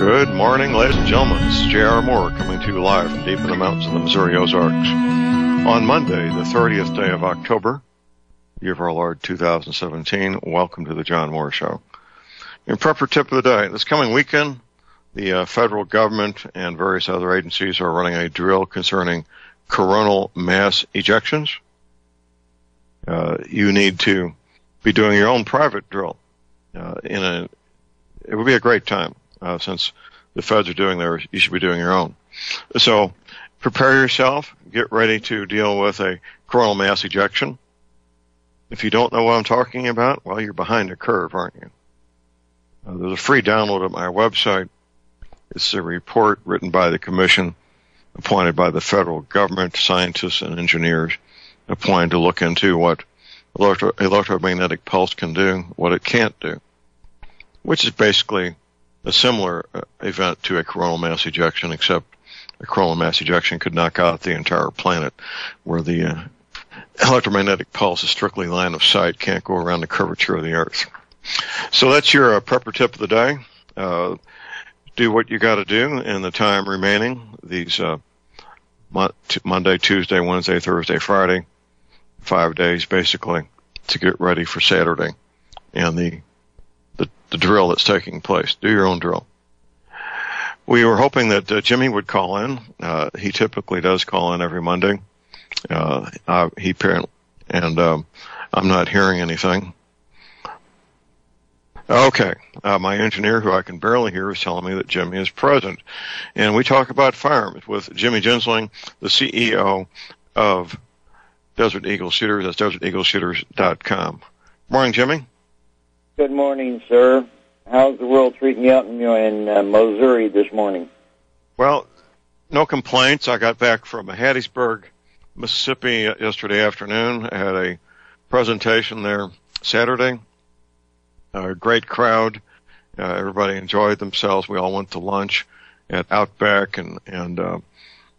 Good morning, ladies and gentlemen. This is J.R. Moore coming to you live from deep in the mountains of the Missouri Ozarks. On Monday, the 30th day of October, year of our Lord 2017, welcome to the John Moore Show. Your prepper tip of the day. This coming weekend, the federal government and various other agencies are running a drill concerning coronal mass ejections. You need to be doing your own private drill. It would be a great time. Since the feds are doing theirs, you should be doing your own. So prepare yourself. Get ready to deal with a coronal mass ejection. If you don't know what I'm talking about, well, you're behind the curve, aren't you? There's a free download at my website. It's a report written by the commission appointed by the federal government, scientists and engineers appointed to look into what electromagnetic pulse can do, what it can't do, which is basically a similar event to a coronal mass ejection, except a coronal mass ejection could knock out the entire planet, where the electromagnetic pulse is strictly line of sight, can't go around the curvature of the Earth. So that's your prepper tip of the day. Do what you got to do in the time remaining, these Monday, Tuesday, Wednesday, Thursday, Friday, 5 days basically, to get ready for Saturday and the drill that's taking place. Do your own drill. We were hoping that Jimmy would call in. He typically does call in every Monday. I'm not hearing anything. Okay. My engineer, who I can barely hear, is telling me that Jimmy is present. And we talk about firearms with Jimmy Gensling, the CEO of Desert Eagle Shooters. That's deserteagleshooters.com. Morning, Jimmy. Good morning, sir. How's the world treating you out in Missouri this morning? Well, no complaints. I got back from Hattiesburg, Mississippi yesterday afternoon. I had a presentation there Saturday. A great crowd. Everybody enjoyed themselves. We all went to lunch at Outback and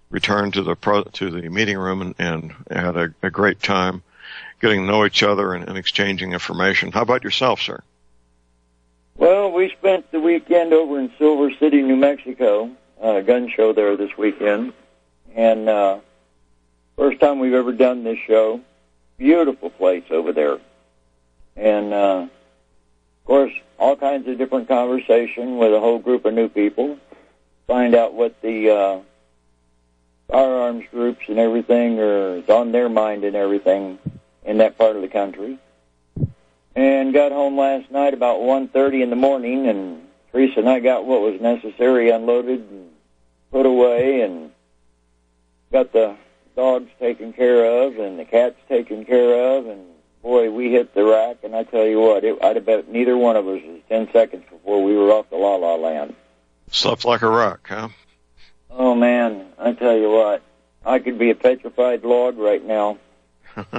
returned to the meeting room and had a great time getting to know each other and exchanging information. How about yourself, sir? Well, we spent the weekend over in Silver City, New Mexico, a gun show there this weekend. And first time we've ever done this show. Beautiful place over there. And, of course, all kinds of different conversation with a whole group of new people. Find out what the firearms groups and everything is on their mind and everything in that part of the country. And got home last night about 1:30 in the morning, and Teresa and I got what was necessary unloaded and put away, and got the dogs taken care of and the cats taken care of, and boy, we hit the rack, and I tell you what, I'd have bet neither one of us was 10 seconds before we were off the la-la land. Slept like a rock, huh? Oh, man, I tell you what, I could be a petrified log right now.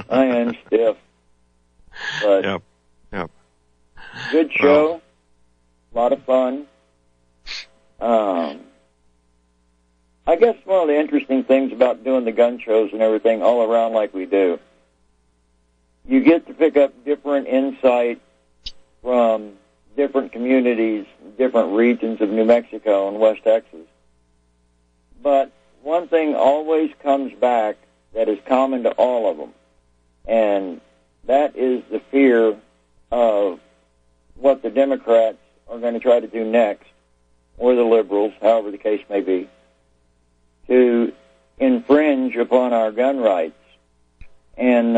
I am stiff. But yep. Good show. A lot of fun. I guess one of the interesting things about doing the gun shows and everything all around like we do, you get to pick up different insight from different communities, different regions of New Mexico and West Texas. But one thing always comes back that is common to all of them, and that is the fear of what the Democrats are going to try to do next, or the liberals, however the case may be, to infringe upon our gun rights. And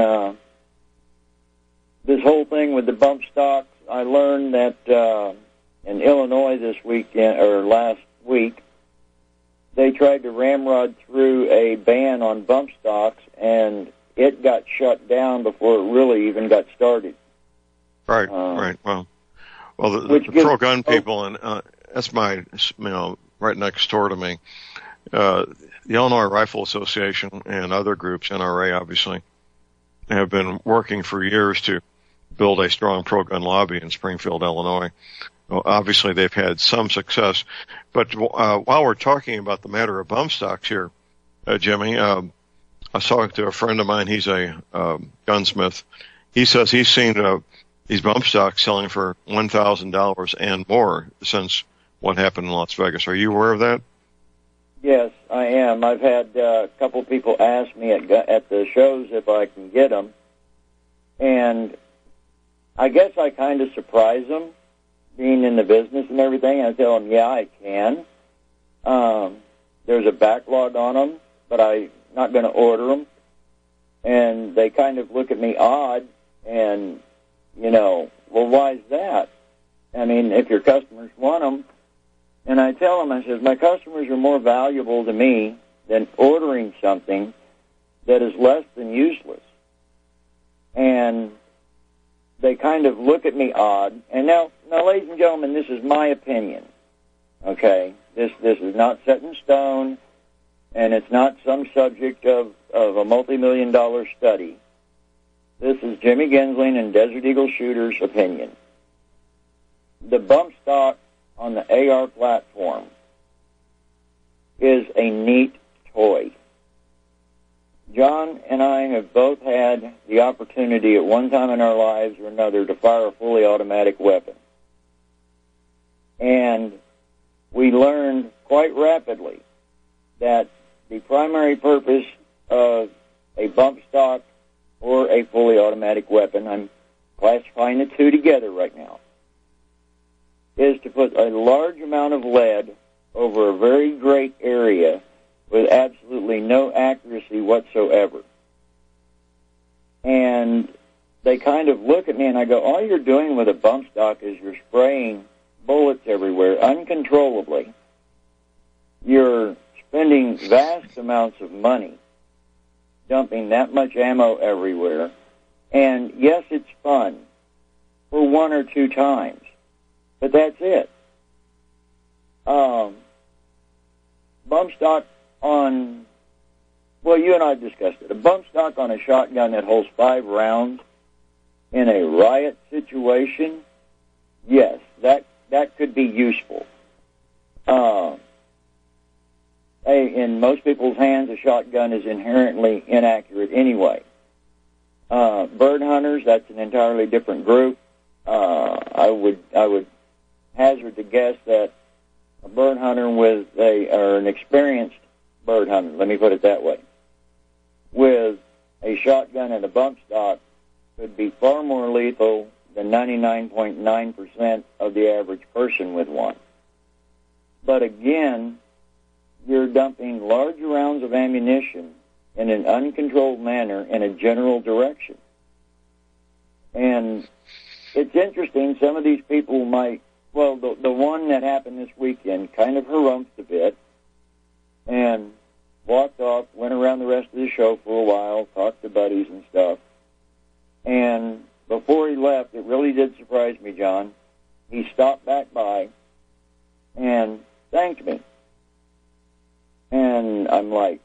this whole thing with the bump stocks, I learned that in Illinois this weekend, or last week, they tried to ramrod through a ban on bump stocks, and it got shut down before it really even got started. Right. Well, the pro-gun people, and that's right next door to me. The Illinois Rifle Association and other groups, NRA obviously, have been working for years to build a strong pro-gun lobby in Springfield, Illinois. Well, obviously, they've had some success. But while we're talking about the matter of bump stocks here, Jimmy, I was talking to a friend of mine. He's a gunsmith. He says he's seen these bump stocks selling for $1,000 and more since what happened in Las Vegas. Are you aware of that? Yes, I am. I've had a couple people ask me at the shows if I can get them, and I guess I kind of surprise them, being in the business and everything. I tell them, yeah, I can. There's a backlog on them, but I'm not going to order them. And they kind of look at me odd, and, well, why is that? I mean, if your customers want them, and I tell them, I says, my customers are more valuable to me than ordering something that is less than useless. And they kind of look at me odd. And now, ladies and gentlemen, this is my opinion, okay? This is not set in stone, and it's not some subject of a multi-million-dollar study. This is Jimmy Gensling and Desert Eagle Shooter's opinion. The bump stock on the AR platform is a neat toy. John and I have both had the opportunity at one time in our lives or another to fire a fully automatic weapon. And we learned quite rapidly that the primary purpose of a bump stock or a fully automatic weapon, I'm classifying the two together right now, is to put a large amount of lead over a very great area with absolutely no accuracy whatsoever. And they kind of look at me and I go, all you're doing with a bump stock is you're spraying bullets everywhere uncontrollably. You're spending vast amounts of money dumping that much ammo everywhere. And yes, it's fun for one or two times, but that's it. Bump stock on, well, you and I discussed it. A bump stock on a shotgun that holds 5 rounds in a riot situation, yes, that could be useful. In most people's hands, a shotgun is inherently inaccurate anyway. Bird hunters, that's an entirely different group. I would hazard to guess that a bird hunter or an experienced bird hunter, let me put it that way, with a shotgun and a bump stock could be far more lethal than 99.9% of the average person with one. But again, you're dumping large rounds of ammunition in an uncontrolled manner in a general direction. And it's interesting, some of these people might, well, the one that happened this weekend kind of harumphed a bit and walked off, went around the rest of the show for a while, talked to buddies and stuff. And before he left, it really did surprise me, John. He stopped back by and thanked me. And I'm like,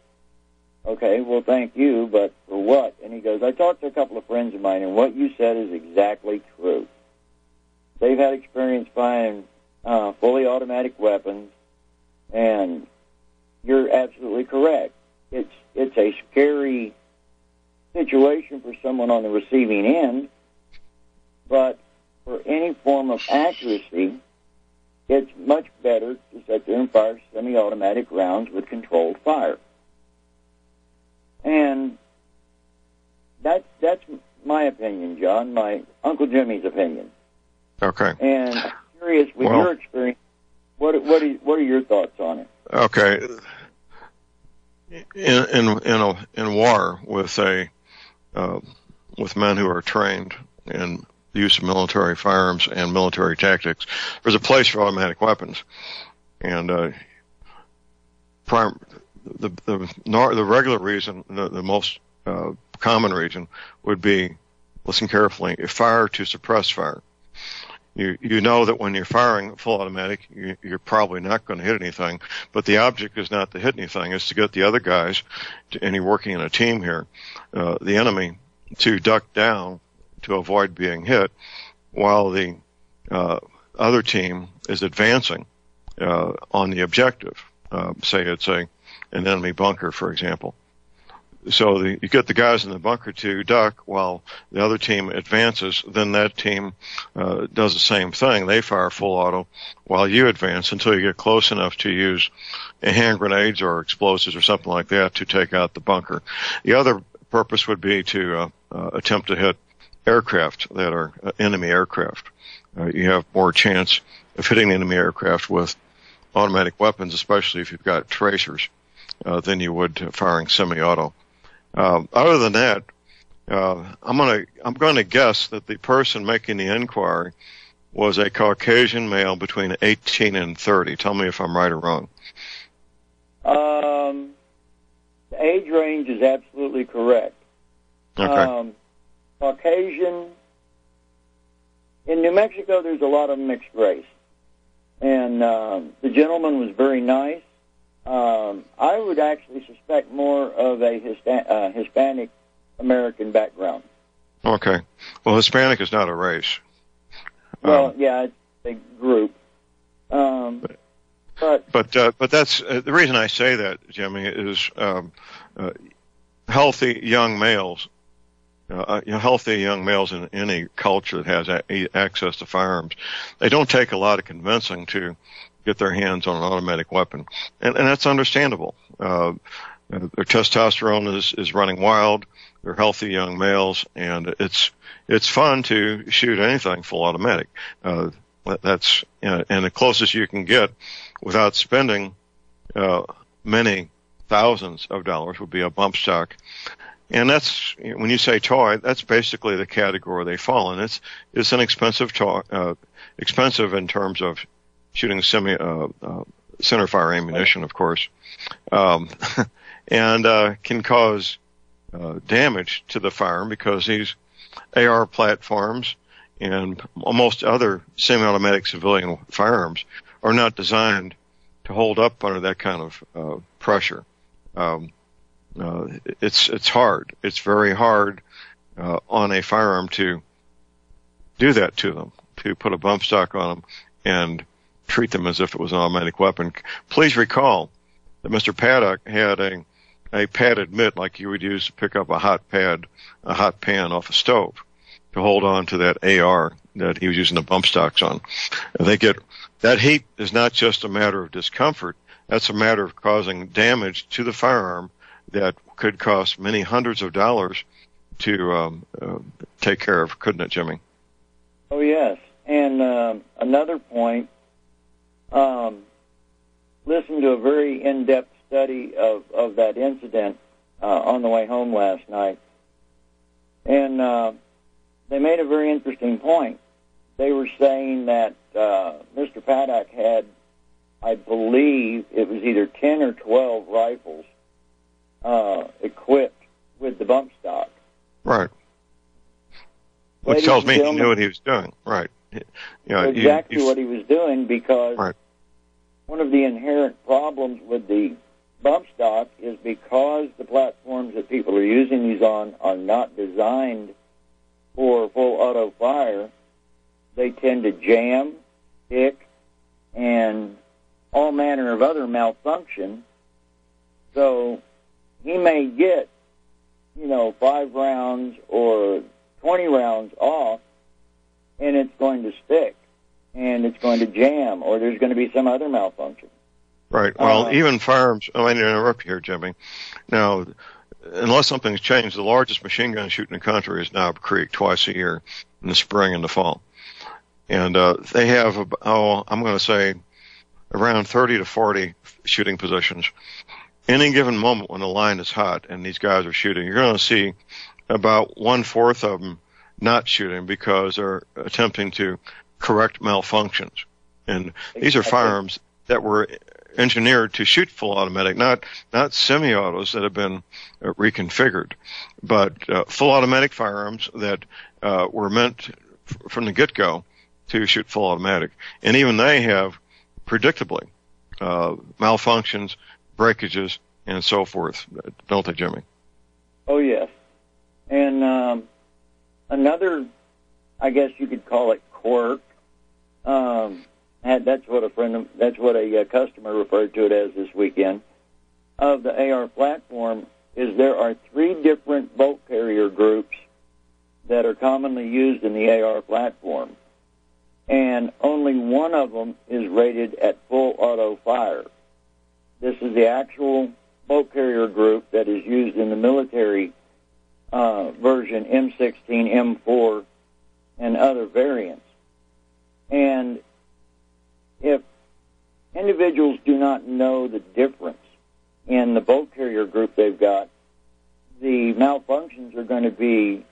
okay, well, thank you, but for what? And he goes, I talked to a couple of friends of mine, and what you said is exactly true. They've had experience firing fully automatic weapons, and you're absolutely correct. It's a scary situation for someone on the receiving end, but for any form of accuracy, it's much better to sit there and fire semi-automatic rounds with controlled fire. And that's my opinion, John, my Uncle Jimmy's opinion. Okay. And I'm curious, with your experience, what are your thoughts on it? Okay. In war with men who are trained in the use of military firearms and military tactics, there's a place for automatic weapons, and the regular reason, the most common reason, would be, listen carefully, fire to suppress fire. You know that when you're firing full automatic, you're probably not going to hit anything, but the object is not to hit anything, it's to get the other guys, and you're working in a team here, the enemy, to duck down to avoid being hit, while the other team is advancing on the objective. Say it's an enemy bunker, for example. So you get the guys in the bunker to duck while the other team advances. Then that team does the same thing. They fire full auto while you advance until you get close enough to use hand grenades or explosives or something like that to take out the bunker. The other purpose would be to attempt to hit aircraft that are enemy aircraft. You have more chance of hitting the enemy aircraft with automatic weapons, especially if you've got tracers, than you would firing semi-auto. Other than that, I'm going to guess that the person making the inquiry was a Caucasian male between 18 and 30. Tell me if I'm right or wrong. The age range is absolutely correct. Okay. Caucasian. In New Mexico, there's a lot of mixed race. And the gentleman was very nice. I would actually suspect more of a Hispanic American background. Okay. Well, Hispanic is not a race. Well, yeah, it's a group. But that's the reason I say that, Jimmy, is healthy young males. Healthy young males in any culture that has access to firearms, they don't take a lot of convincing to get their hands on an automatic weapon, and that's understandable. Their testosterone is running wild. They're healthy young males, and it's fun to shoot anything full automatic. That's and the closest you can get without spending many thousands of dollars would be a bump stock. And that's, when you say toy, that's basically the category they fall in. It's an expensive toy, expensive in terms of shooting centerfire ammunition, of course, and can cause damage to the firearm because these AR platforms and most other semi-automatic civilian firearms are not designed to hold up under that kind of pressure. It's hard. It's very hard on a firearm to do that to them, to put a bump stock on them and treat them as if it was an automatic weapon. Please recall that Mr. Paddock had a padded mitt like you would use to pick up a hot pan off a stove to hold on to that AR that he was using the bump stocks on. And that heat is not just a matter of discomfort. That's a matter of causing damage to the firearm that could cost many hundreds of dollars to take care of, couldn't it, Jimmy? Oh, yes. And another point, listened to a very in-depth study of that incident on the way home last night. And they made a very interesting point. They were saying that Mr. Paddock had, I believe, it was either 10 or 12 rifles equipped with the bump stock. Right. Which tells me he knew what he was doing. Right. Exactly what he was doing, because right. One of the inherent problems with the bump stock is because the platforms that people are using these on are not designed for full auto fire, they tend to jam, stick, and all manner of other malfunction. So he may get, 5 rounds or 20 rounds off, and it's going to stick, and it's going to jam, or there's going to be some other malfunction. Right. Well, even firearms, I mean to interrupt you here, Jimmy. Now, unless something's changed, the largest machine gun shoot in the country is Knob Creek twice a year in the spring and the fall. And they have, I'm going to say, around 30 to 40 shooting positions. Any given moment when the line is hot and these guys are shooting, you're going to see about 1/4 of them not shooting because they're attempting to correct malfunctions. And these are firearms that were engineered to shoot full automatic, not semi-autos that have been reconfigured, but full automatic firearms that were meant from the get-go to shoot full automatic. And even they have, predictably, malfunctions, breakages, and so forth, don't they, Jimmy? Oh, yes. And another, I guess you could call it quirk, that's what a customer referred to it as this weekend, of the AR platform is there are 3 different bolt carrier groups that are commonly used in the AR platform, and only one of them is rated at full auto fire. This is the actual bolt carrier group that is used in the military version M16, M4, and other variants. And if individuals do not know the difference in the bolt carrier group they've got, the malfunctions are going to be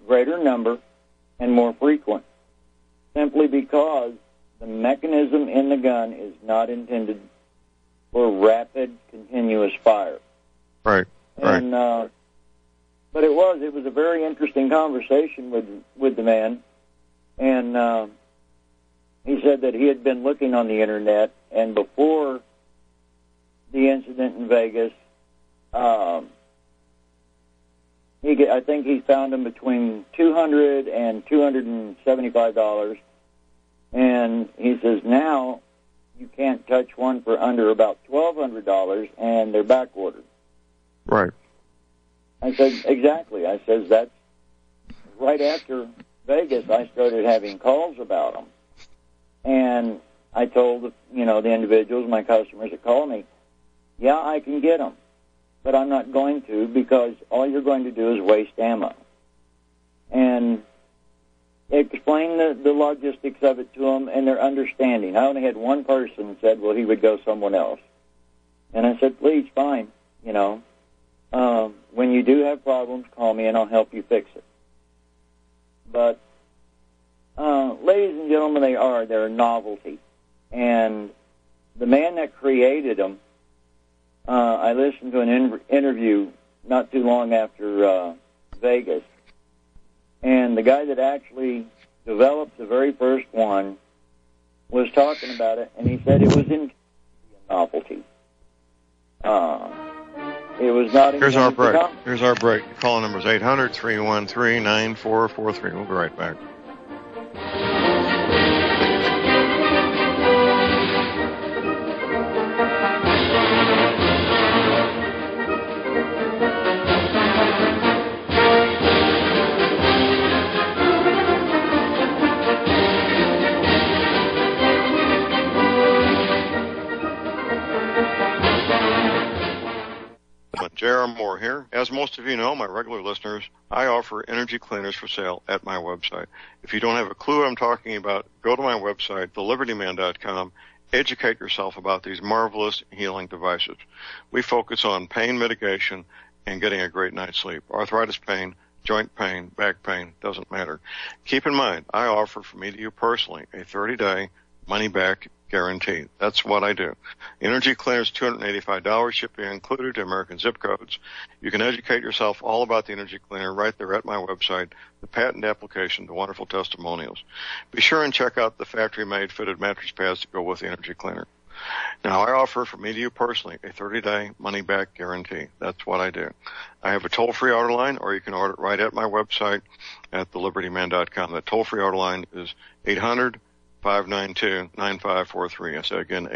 greater number and more frequent, simply because the mechanism in the gun is not intended for rapid, continuous fire. Right. And but it was a very interesting conversation with the man, and he said that he had been looking on the internet, and before the incident in Vegas, I think he found them between $200 and $275, and he says now you can't touch one for under about $1,200, and they're back ordered. Right. I said, exactly. I says, that's right after Vegas, I started having calls about them. And I told, the individuals, my customers that call me, yeah, I can get them, but I'm not going to, because all you're going to do is waste ammo. And explain the logistics of it to them and their understanding. I only had one person said, well, he would go someone else. And I said, please, fine, when you do have problems, call me and I'll help you fix it. But, ladies and gentlemen, they're a novelty. And the man that created them, I listened to an interview not too long after Vegas, and the guy that actually developed the very first one was talking about it, and he said it was a novelty. It was not. Here's our break. The call number is 800-313-9443. We'll be right back. J.R. Moore here. As most of you know, my regular listeners, I offer energy cleaners for sale at my website. If you don't have a clue what I'm talking about, go to my website, thelibertyman.com, educate yourself about these marvelous healing devices. We focus on pain mitigation and getting a great night's sleep. Arthritis pain, joint pain, back pain, doesn't matter. Keep in mind, I offer from me to you personally a 30-day money-back guarantee. That's what I do. Energy cleaners, $285, shipping included to American zip codes. You can educate yourself all about the energy cleaner right there at my website, the patent application, the wonderful testimonials. Be sure and check out the factory-made fitted mattress pads to go with the energy cleaner. Now, I offer from me to you personally a 30-day money-back guarantee. That's what I do. I have a toll-free order line, or you can order it right at my website at thelibertyman.com. That toll-free order line is 800-592-9543. I say again,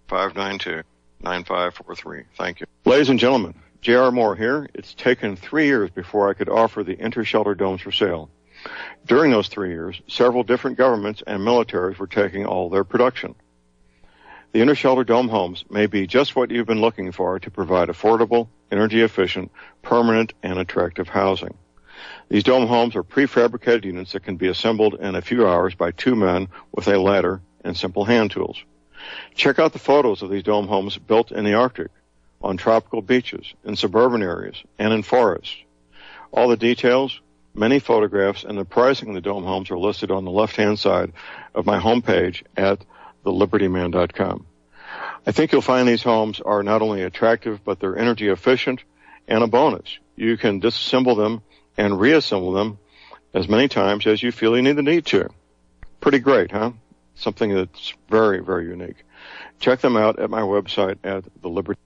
800-592-9543. Thank you. Ladies and gentlemen, J.R. Moore here. It's taken 3 years before I could offer the inter-shelter domes for sale. During those 3 years, several different governments and militaries were taking all their production. The inter-shelter dome homes may be just what you've been looking for to provide affordable, energy-efficient, permanent, and attractive housing. These dome homes are prefabricated units that can be assembled in a few hours by 2 men with a ladder and simple hand tools. Check out the photos of these dome homes built in the Arctic, on tropical beaches, in suburban areas, and in forests. All the details, many photographs, and the pricing of the dome homes are listed on the left-hand side of my homepage at thelibertyman.com. I think you'll find these homes are not only attractive, but they're energy efficient, and a bonus. You can disassemble them and reassemble them as many times as you feel you need to. Pretty great, huh? Something that's very, very unique. Check them out at my website at theliberty.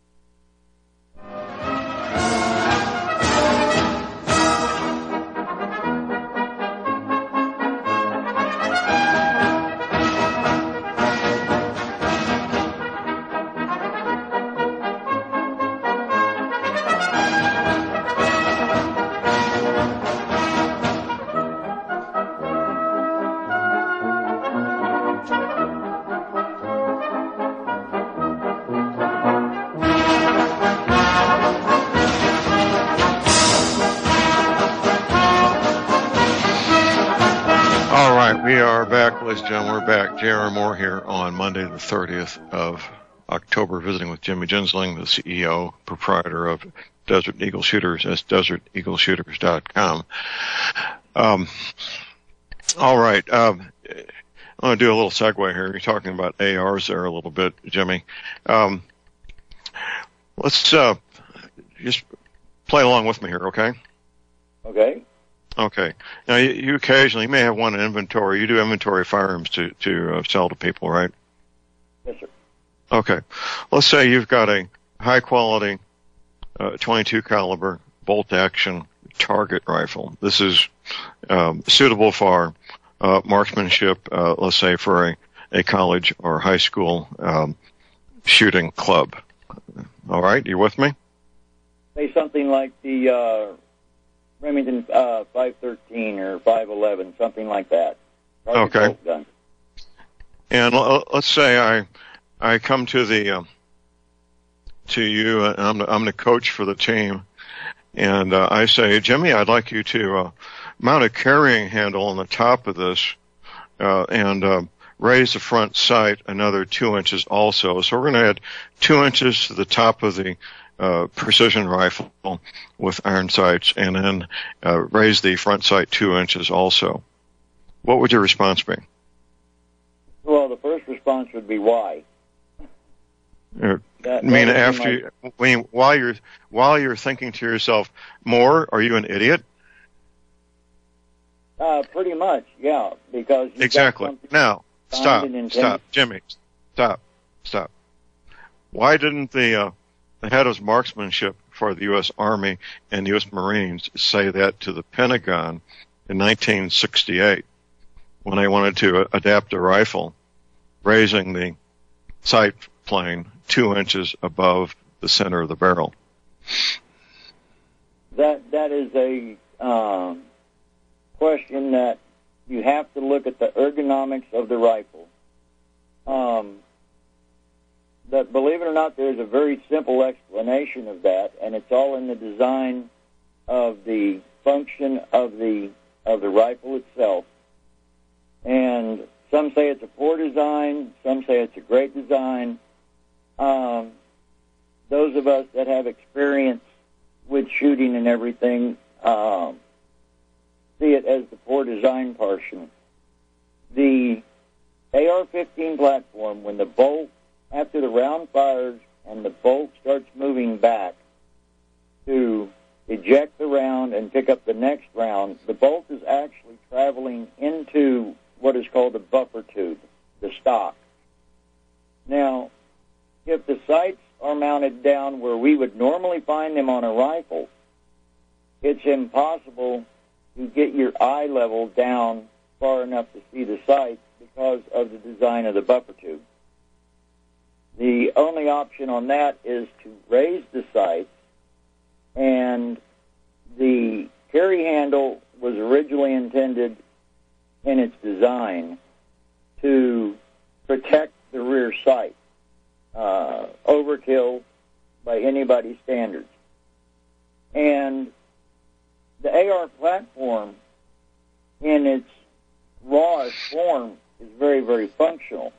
right, we are back, ladies and gentlemen. We're back. J.R. Moore here on Monday, the 30th of October, visiting with Jimmy Gensling, the CEO, proprietor of Desert Eagle Shooters. That's deserteagleshooters.com. All right. I'm going to do a little segue here. You're talking about ARs there a little bit, Jimmy. Let's just play along with me here, okay? Okay. Okay. Now, you occasionally may have one inventory. You do inventory firearms to sell to people, right? Yes, sir. Okay. Let's say you've got a high-quality 22 caliber bolt-action target rifle. This is suitable for marksmanship, let's say for a college or high school shooting club. All right? You with me? Say something like the Remington 513 or 511, something like that. Okay. Gun. And let's say I come to you, and I'm the coach for the team, and I say, Jimmy, I'd like you to mount a carrying handle on the top of this and raise the front sight another 2 inches also. So we're going to add 2 inches to the top of the precision rifle with iron sights, and then raise the front sight 2 inches also. What would your response be? Well, the first response would be why. While you're thinking to yourself, more? Are you an idiot? Pretty much, yeah. Because exactly. Now, stop, Jimmy, stop. Why didn't the head of marksmanship for the U.S. Army and U.S. Marines say that to the Pentagon in 1968 when they wanted to adapt a rifle, raising the sight plane 2 inches above the center of the barrel? That is a question that you have to look at the ergonomics of the rifle. But believe it or not, there's a very simple explanation of that, and it's all in the design of the function of the rifle itself. And some say it's a poor design, some say it's a great design. Those of us that have experience with shooting and everything see it as the poor design portion. The AR-15 platform, when the bolt, after the round fires and the bolt starts moving back to eject the round and pick up the next round, the bolt is actually traveling into what is called the buffer tube, the stock. Now, if the sights are mounted down where we would normally find them on a rifle, it's impossible to get your eye level down far enough to see the sights because of the design of the buffer tube. The only option on that is to raise the sights, and the carry handle was originally intended in its design to protect the rear sight. Overkill by anybody's standards. And the AR platform in its rawest form is very, very functional,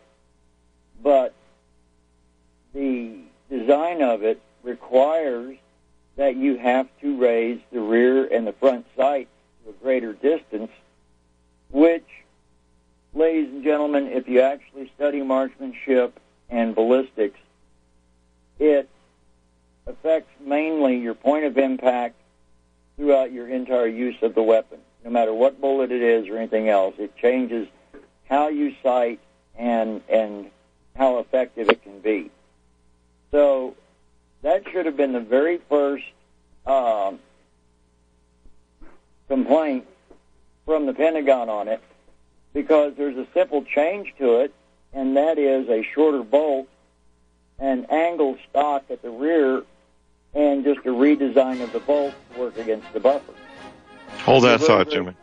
but the design of it requires that you have to raise the rear and the front sight to a greater distance, which, ladies and gentlemen, if you actually study marksmanship and ballistics, it affects mainly your point of impact throughout your entire use of the weapon. No matter what bullet it is or anything else, it changes how you sight and how effective it can be. So that should have been the very first complaint from the Pentagon on it, because there's a simple change to it, and that is a shorter bolt, an angled stock at the rear, and just a redesign of the bolt to work against the buffer. Hold that thought, Jimmy.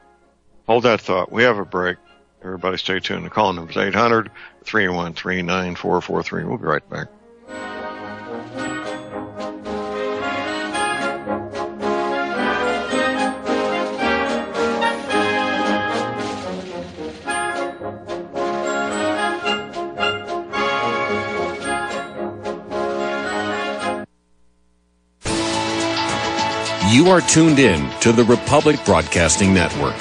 Hold that thought. We have a break. Everybody stay tuned. The call number is 800-313-9443. We'll be right back. You are tuned in to the Republic Broadcasting Network.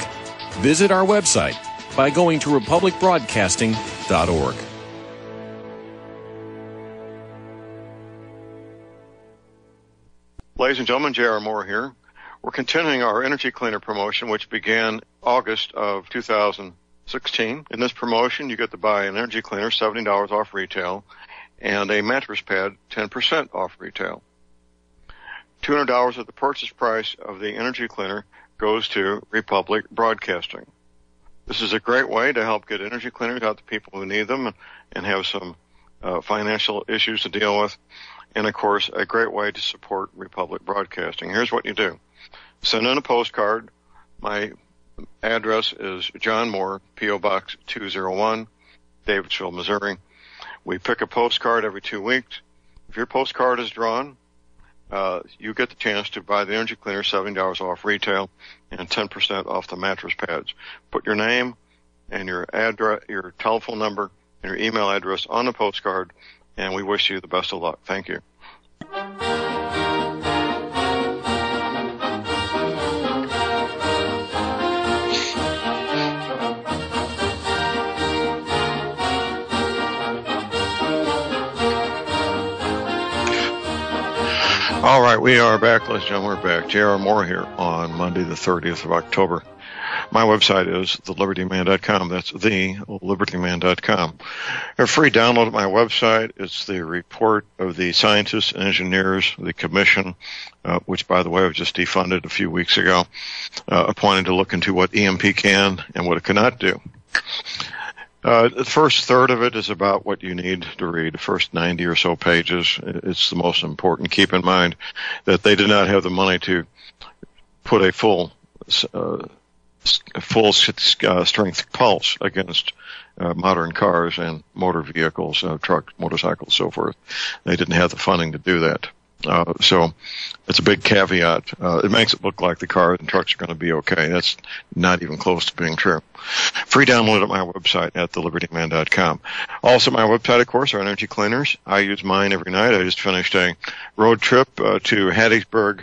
Visit our website by going to republicbroadcasting.org. Ladies and gentlemen, J.R. Moore here. We're continuing our Energy Cleaner promotion, which began August of 2016. In this promotion, you get to buy an Energy Cleaner, $70 off retail, and a mattress pad, 10% off retail. $200 of the purchase price of the Energy Cleaner goes to Republic Broadcasting. This is a great way to help get energy cleaners out to people who need them and have some financial issues to deal with. And, of course, a great way to support Republic Broadcasting. Here's what you do. Send in a postcard. My address is John Moore, P.O. Box 201, Davidsville, Missouri. We pick a postcard every 2 weeks. If your postcard is drawn, you get the chance to buy the Energy Cleaner, $70 off retail, and 10% off the mattress pads. Put your name and your address, your telephone number, and your email address on the postcard, and we wish you the best of luck. Thank you. All right, we are back, ladies and gentlemen. We're back. J.R. Moore here on Monday, the 30th of October. My website is thelibertyman.com. That's thelibertyman.com. A free download at my website. It's the report of the scientists and engineers, the commission, which, by the way, was just defunded a few weeks ago, appointed to look into what EMP can and what it cannot do. The first third of it is about what you need to read. The first 90 or so pages, it's the most important. Keep in mind that they did not have the money to put a full strength pulse against modern cars and motor vehicles, trucks, motorcycles, so forth. They didn't have the funding to do that. So it's a big caveat. It makes it look like the cars and trucks are going to be okay. That's not even close to being true. Free download at my website at thelibertyman.com. Also, my website, of course, are energy cleaners. I use mine every night. I just finished a road trip to Hattiesburg,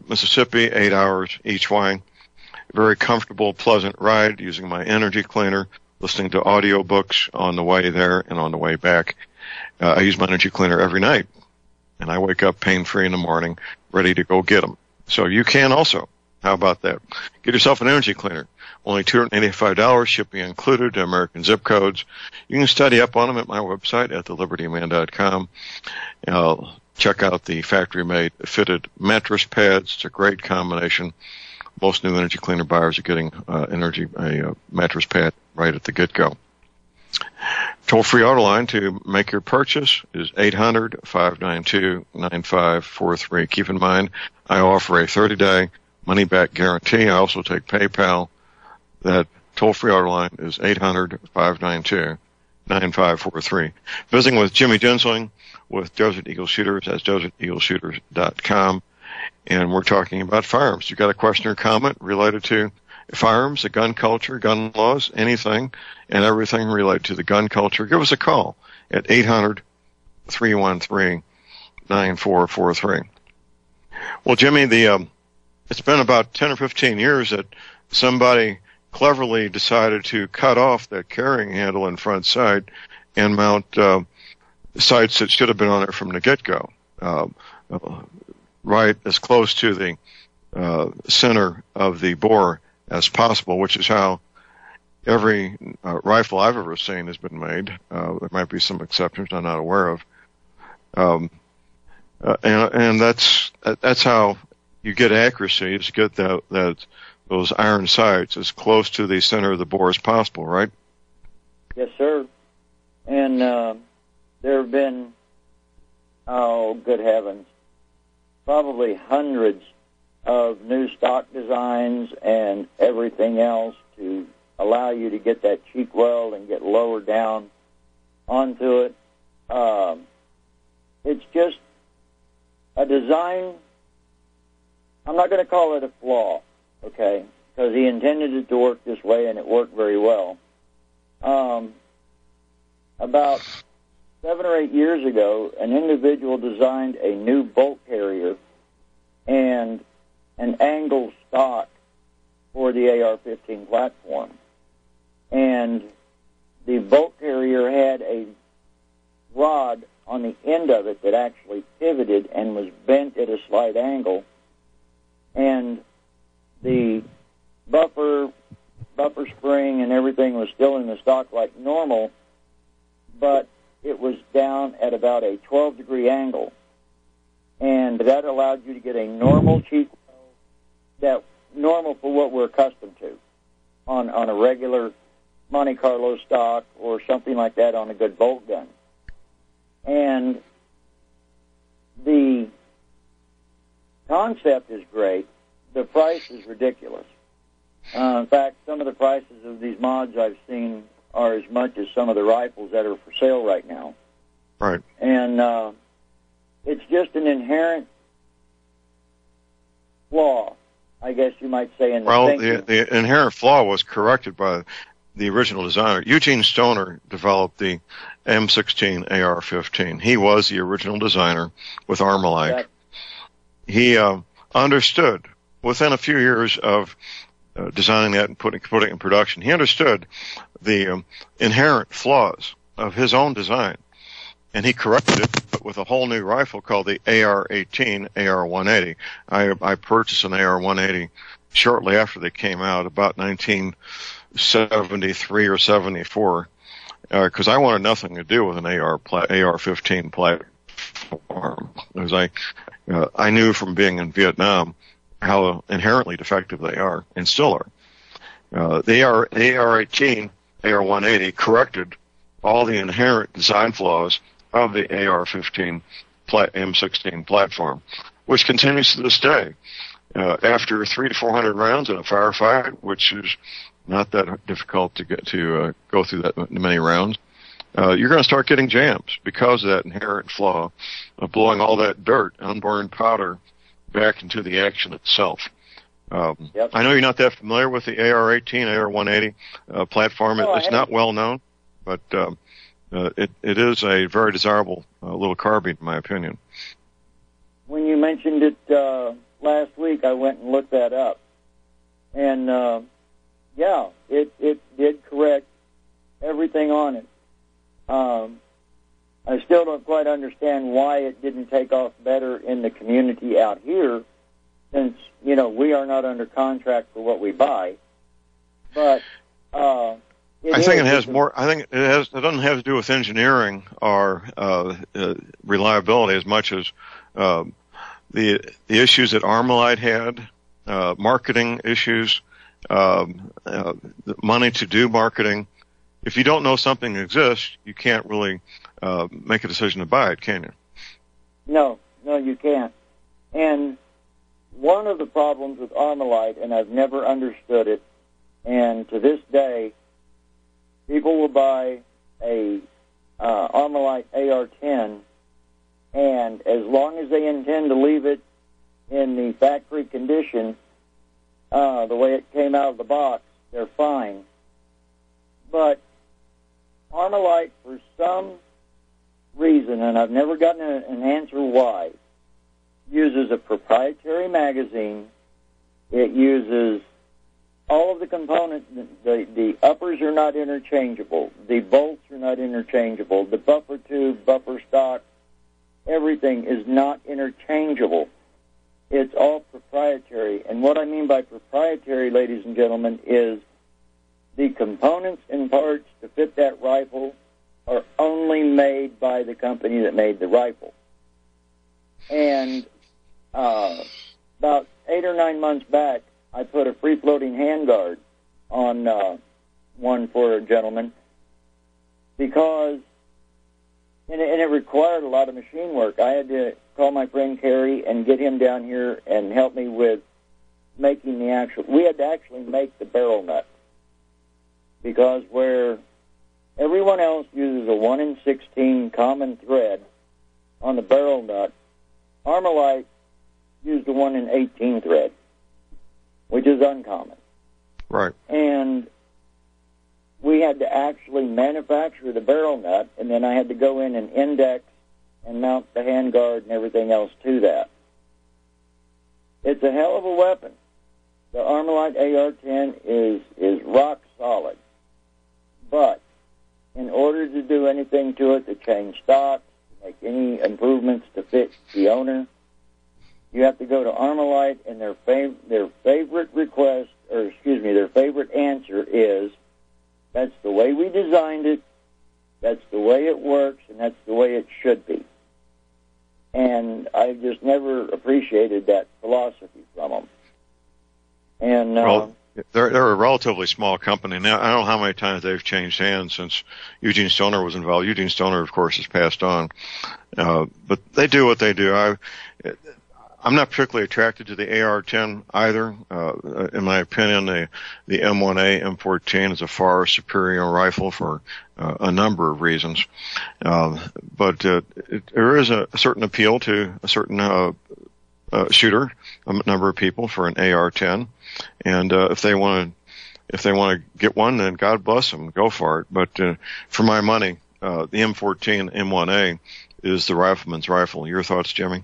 Mississippi, 8 hours each way. Very comfortable, pleasant ride using my energy cleaner, listening to audiobooks on the way there and on the way back. I use my energy cleaner every night, and I wake up pain-free in the morning, ready to go get them. So you can also. How about that? Get yourself an energy cleaner. Only $285, shipping included to American zip codes. You can study up on them at my website at thelibertyman.com. Check out the factory-made fitted mattress pads. It's a great combination. Most new energy cleaner buyers are getting a mattress pad right at the get-go. Toll-free auto line to make your purchase is 800-592-9543. Keep in mind, I offer a 30-day money-back guarantee. I also take PayPal. That toll-free auto line is 800-592-9543. Visiting with Jimmy Gensling with Desert Eagle Shooters. That's deserteagleshooters.com. And we're talking about firearms. You've got a question or comment related to firearms, the gun culture, gun laws, anything and everything related to the gun culture, give us a call at 800-313-9443. Well, Jimmy, it's been about 10 or 15 years that somebody cleverly decided to cut off that carrying handle and front sight and mount sights that should have been on there from the get-go, right as close to the center of the bore as possible, which is how every rifle I've ever seen has been made. There might be some exceptions I'm not aware of. And that's how you get accuracy, is get those iron sights as close to the center of the bore as possible, right? Yes, sir. And there have been, oh, good heavens, probably hundreds of new stock designs and everything else to allow you to get that cheek weld and get lower down onto it. It's just a design. I'm not going to call it a flaw, okay, because he intended it to work this way, and it worked very well. About 7 or 8 years ago, an individual designed a new bolt carrier, and an angle stock for the AR-15 platform. And the bolt carrier had a rod on the end of it that actually pivoted and was bent at a slight angle. And the buffer spring and everything was still in the stock like normal, but it was down at about a 12-degree angle. And that allowed you to get a normal cheek that normal for what we're accustomed to on a regular Monte Carlo stock or something like that on a good bolt gun. And the concept is great. The price is ridiculous. In fact, some of the prices of these mods I've seen are as much as some of the rifles that are for sale right now. Right. And it's just an inherent flaw, I guess you might say, in the thinking. Well, the inherent flaw was corrected by the original designer. Eugene Stoner developed the M16 AR-15. He was the original designer with Armalite. He understood, within a few years of designing that and putting it in production, he understood the inherent flaws of his own design, and he corrected it with a whole new rifle called the AR-18, AR-180. I purchased an AR-180 shortly after they came out, about 1973 or 74, because I wanted nothing to do with an AR-15 platform, because I knew from being in Vietnam how inherently defective they are, and still are. The AR-18, AR-180 corrected all the inherent design flaws of the AR-15 M16 platform, which continues to this day. After 300 to 400 rounds in a firefight, which is not that difficult to get to go through that many rounds, you're going to start getting jams because of that inherent flaw of blowing all that dirt, unburned powder, back into the action itself. Yep. I know you're not that familiar with the AR-18, AR-180 platform. No, it's not well known, but it is a very desirable little carbine, in my opinion. When you mentioned it last week, I went and looked that up. And, it did correct everything on it. I still don't quite understand why it didn't take off better in the community out here, since, we are not under contract for what we buy. But I think it doesn't have to do with engineering or reliability as much as the issues that Armalite had, marketing issues, the money to do marketing. If you don't know something exists, you can't really make a decision to buy it, can you? No, you can't. And one of the problems with Armalite, and I've never understood it, and to this day, people will buy a Armalite AR-10, and as long as they intend to leave it in the factory condition, the way it came out of the box, they're fine. But Armalite, for some reason, and I've never gotten an answer why, uses a proprietary magazine. It uses all of the components. The uppers are not interchangeable. The bolts are not interchangeable. The buffer tube, buffer stock, everything is not interchangeable. It's all proprietary. And what I mean by proprietary, ladies and gentlemen, is the components and parts to fit that rifle are only made by the company that made the rifle. And about 8 or 9 months back, I put a free-floating handguard on one for a gentleman because, and it required a lot of machine work. I had to call my friend Kerry and get him down here and help me with making we had to actually make the barrel nut, because where everyone else uses a 1 in 16 common thread on the barrel nut, Armalite used a 1 in 18 thread, which is uncommon. Right. And we had to actually manufacture the barrel nut, and then I had to go in and index and mount the handguard and everything else to that. It's a hell of a weapon. The Armalite AR-10 is rock solid. But in order to do anything to it, to change stocks, to make any improvements to fit the owner, you have to go to Armalite, and their favorite request, their favorite answer is, that's the way we designed it, that's the way it works, and that's the way it should be. And I've just never appreciated that philosophy from them. And well, they're a relatively small company. Now, I don't know how many times they've changed hands since Eugene Stoner was involved. Eugene Stoner, of course, has passed on. But they do what they do. I'm not particularly attracted to the AR-10 either. In my opinion, the M1A, M14 is a far superior rifle for a number of reasons. But there is a certain appeal to a certain shooter, a number of people, for an AR-10. And if they want to get one, then God bless them, go for it. But for my money, the M14 M1A is the rifleman's rifle. Your thoughts, Jimmy?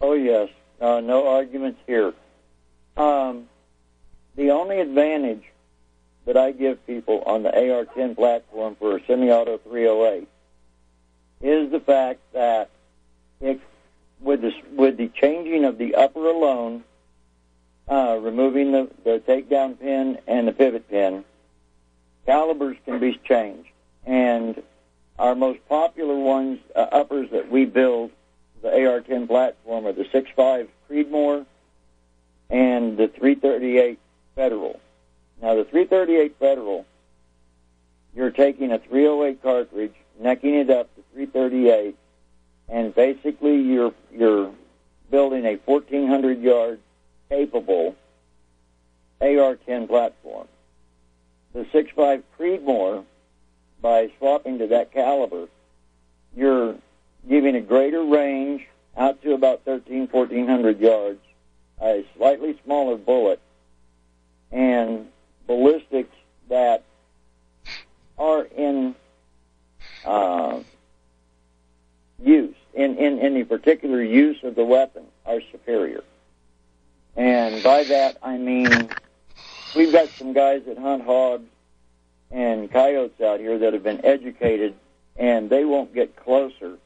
Oh, yes. No arguments here. The only advantage that I give people on the AR-10 platform for a semi-auto 308 is the fact that with the changing of the upper alone, removing the takedown pin and the pivot pin, calibers can be changed. And our most popular ones, uppers that we build, the AR-10 platform, are the 6.5 Creedmoor and the 338 Federal. Now, the 338 Federal, you're taking a 308 cartridge, necking it up to 338, and basically you're building a 1,400-yard capable AR-10 platform. The 6.5 Creedmoor, by swapping to that caliber, you're giving a greater range out to about 1,400 yards, a slightly smaller bullet, and ballistics that are in use, in the particular use of the weapon, are superior. And by that, I mean, we've got some guys that hunt hogs and coyotes out here that have been educated, and they won't get closer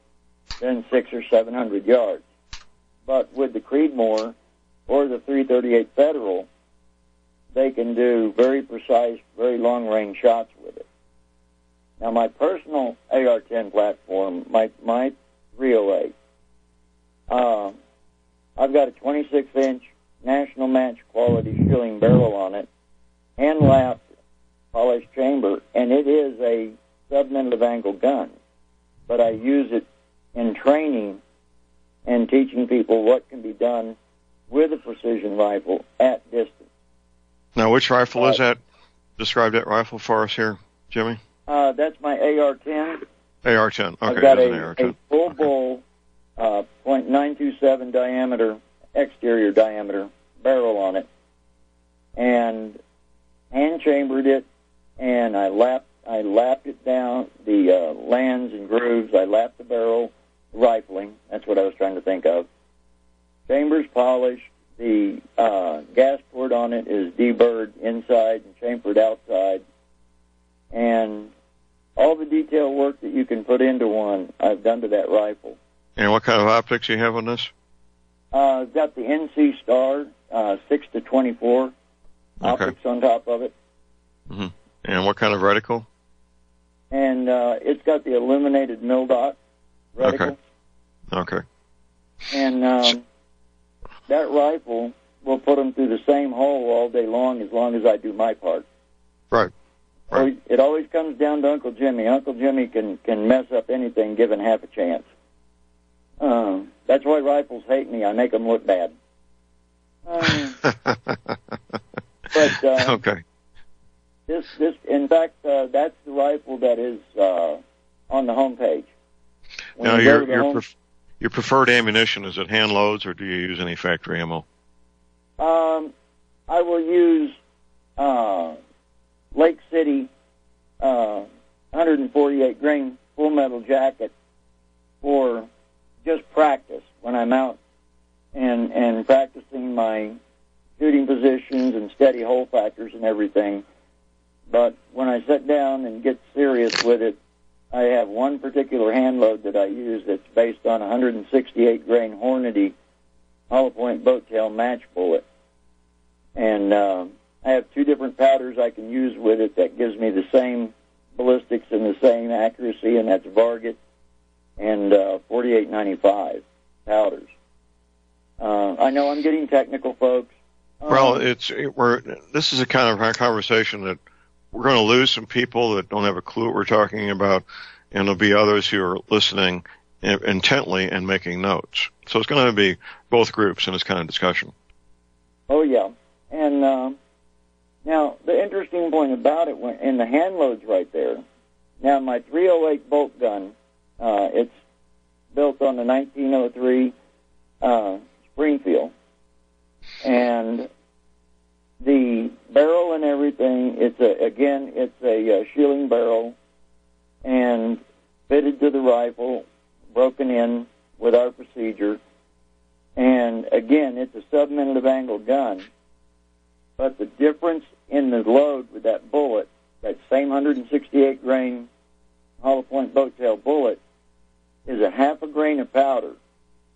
than 600 or 700 yards. But with the Creedmoor or the 338 Federal, they can do very precise, very long-range shots with it. Now, my personal AR-10 platform, my 308, I've got a 26-inch National Match quality shilling barrel on it, hand-lapped, polished chamber, and it is a sub-negative angle gun. But I use it in training and teaching people what can be done with a precision rifle at distance. Now, which rifle is that? Describe that rifle for us here, Jimmy. That's my AR-10. AR-10. Okay, I've got an AR-10. a full bowl, .927 diameter, exterior diameter barrel on it, and hand chambered it, and I lapped it down, the lands and grooves. I lapped the barrel, rifling. That's what I was trying to think of. Chambers polished. The gas port on it is deburred inside and chamfered outside. And all the detail work that you can put into one, I've done to that rifle. And what kind of optics do you have on this? I've got the NC Star 6-24 optics on top of it. Mm-hmm. And what kind of reticle? And it's got the illuminated mil-dot reticle. Okay. And that rifle will put them through the same hole all day long as I do my part. Right. So it always comes down to Uncle Jimmy. Uncle Jimmy can mess up anything given half a chance. That's why rifles hate me. I make them look bad. Okay. This, in fact, that's the rifle that is on the homepage. Now, your preferred ammunition, is it hand loads, or do you use any factory ammo? I will use Lake City 148 grain full metal jacket for just practice when I'm out and practicing my shooting positions and steady hole factors and everything. But when I sit down and get serious with it, I have one particular hand load that I use that's based on a 168 grain Hornady hollow point boat tail match bullet. And I have two different powders I can use with it that gives me the same ballistics and the same accuracy, and that's Varget and 4895 powders. I know I'm getting technical, folks. Well, this is a kind of conversation that we're going to lose some people that don't have a clue what we're talking about, and there'll be others who are listening intently and making notes. So it's going to be both groups in this kind of discussion. Oh, yeah. And now, the interesting point about it, in the hand loads right there, now my 308 bolt gun, it's built on the 1903 Springfield, and the barrel and everything, it's a shielding barrel and fitted to the rifle, broken in with our procedure. And again, it's a sub-minute of angle gun. But the difference in the load with that bullet, that same 168 grain hollow point boat tail bullet, is a half a grain of powder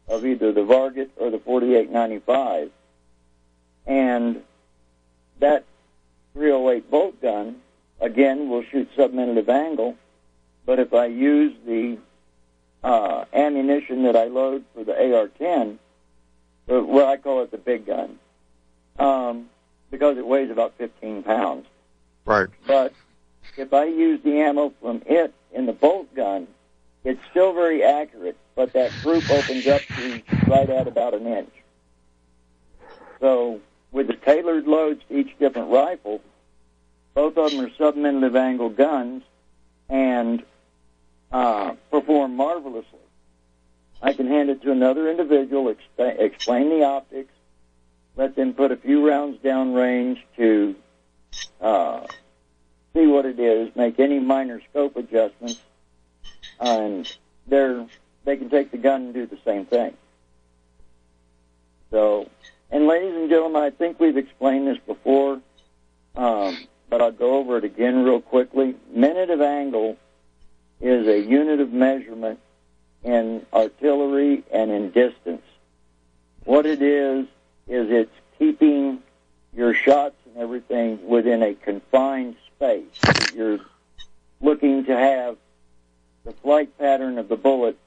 of either the Varget or the 4895. And that 308 bolt gun, again, will shoot sub-minute of angle. But if I use the ammunition that I load for the AR-10, well, I call it the big gun, because it weighs about 15 pounds. Right. But if I use the ammo from it in the bolt gun, it's still very accurate, but that group opens up to right at about an inch. So with the tailored loads to each different rifle, both of them are sub-minute of angle guns and perform marvelously. I can hand it to another individual, explain the optics, let them put a few rounds down range to see what it is, make any minor scope adjustments, and they can take the gun and do the same thing. So, and ladies and gentlemen, I think we've explained this before, but I'll go over it again real quickly. Minute of angle is a unit of measurement in artillery and in distance. What it is it's keeping your shots and everything within a confined space. You're looking to have the flight pattern of the bullet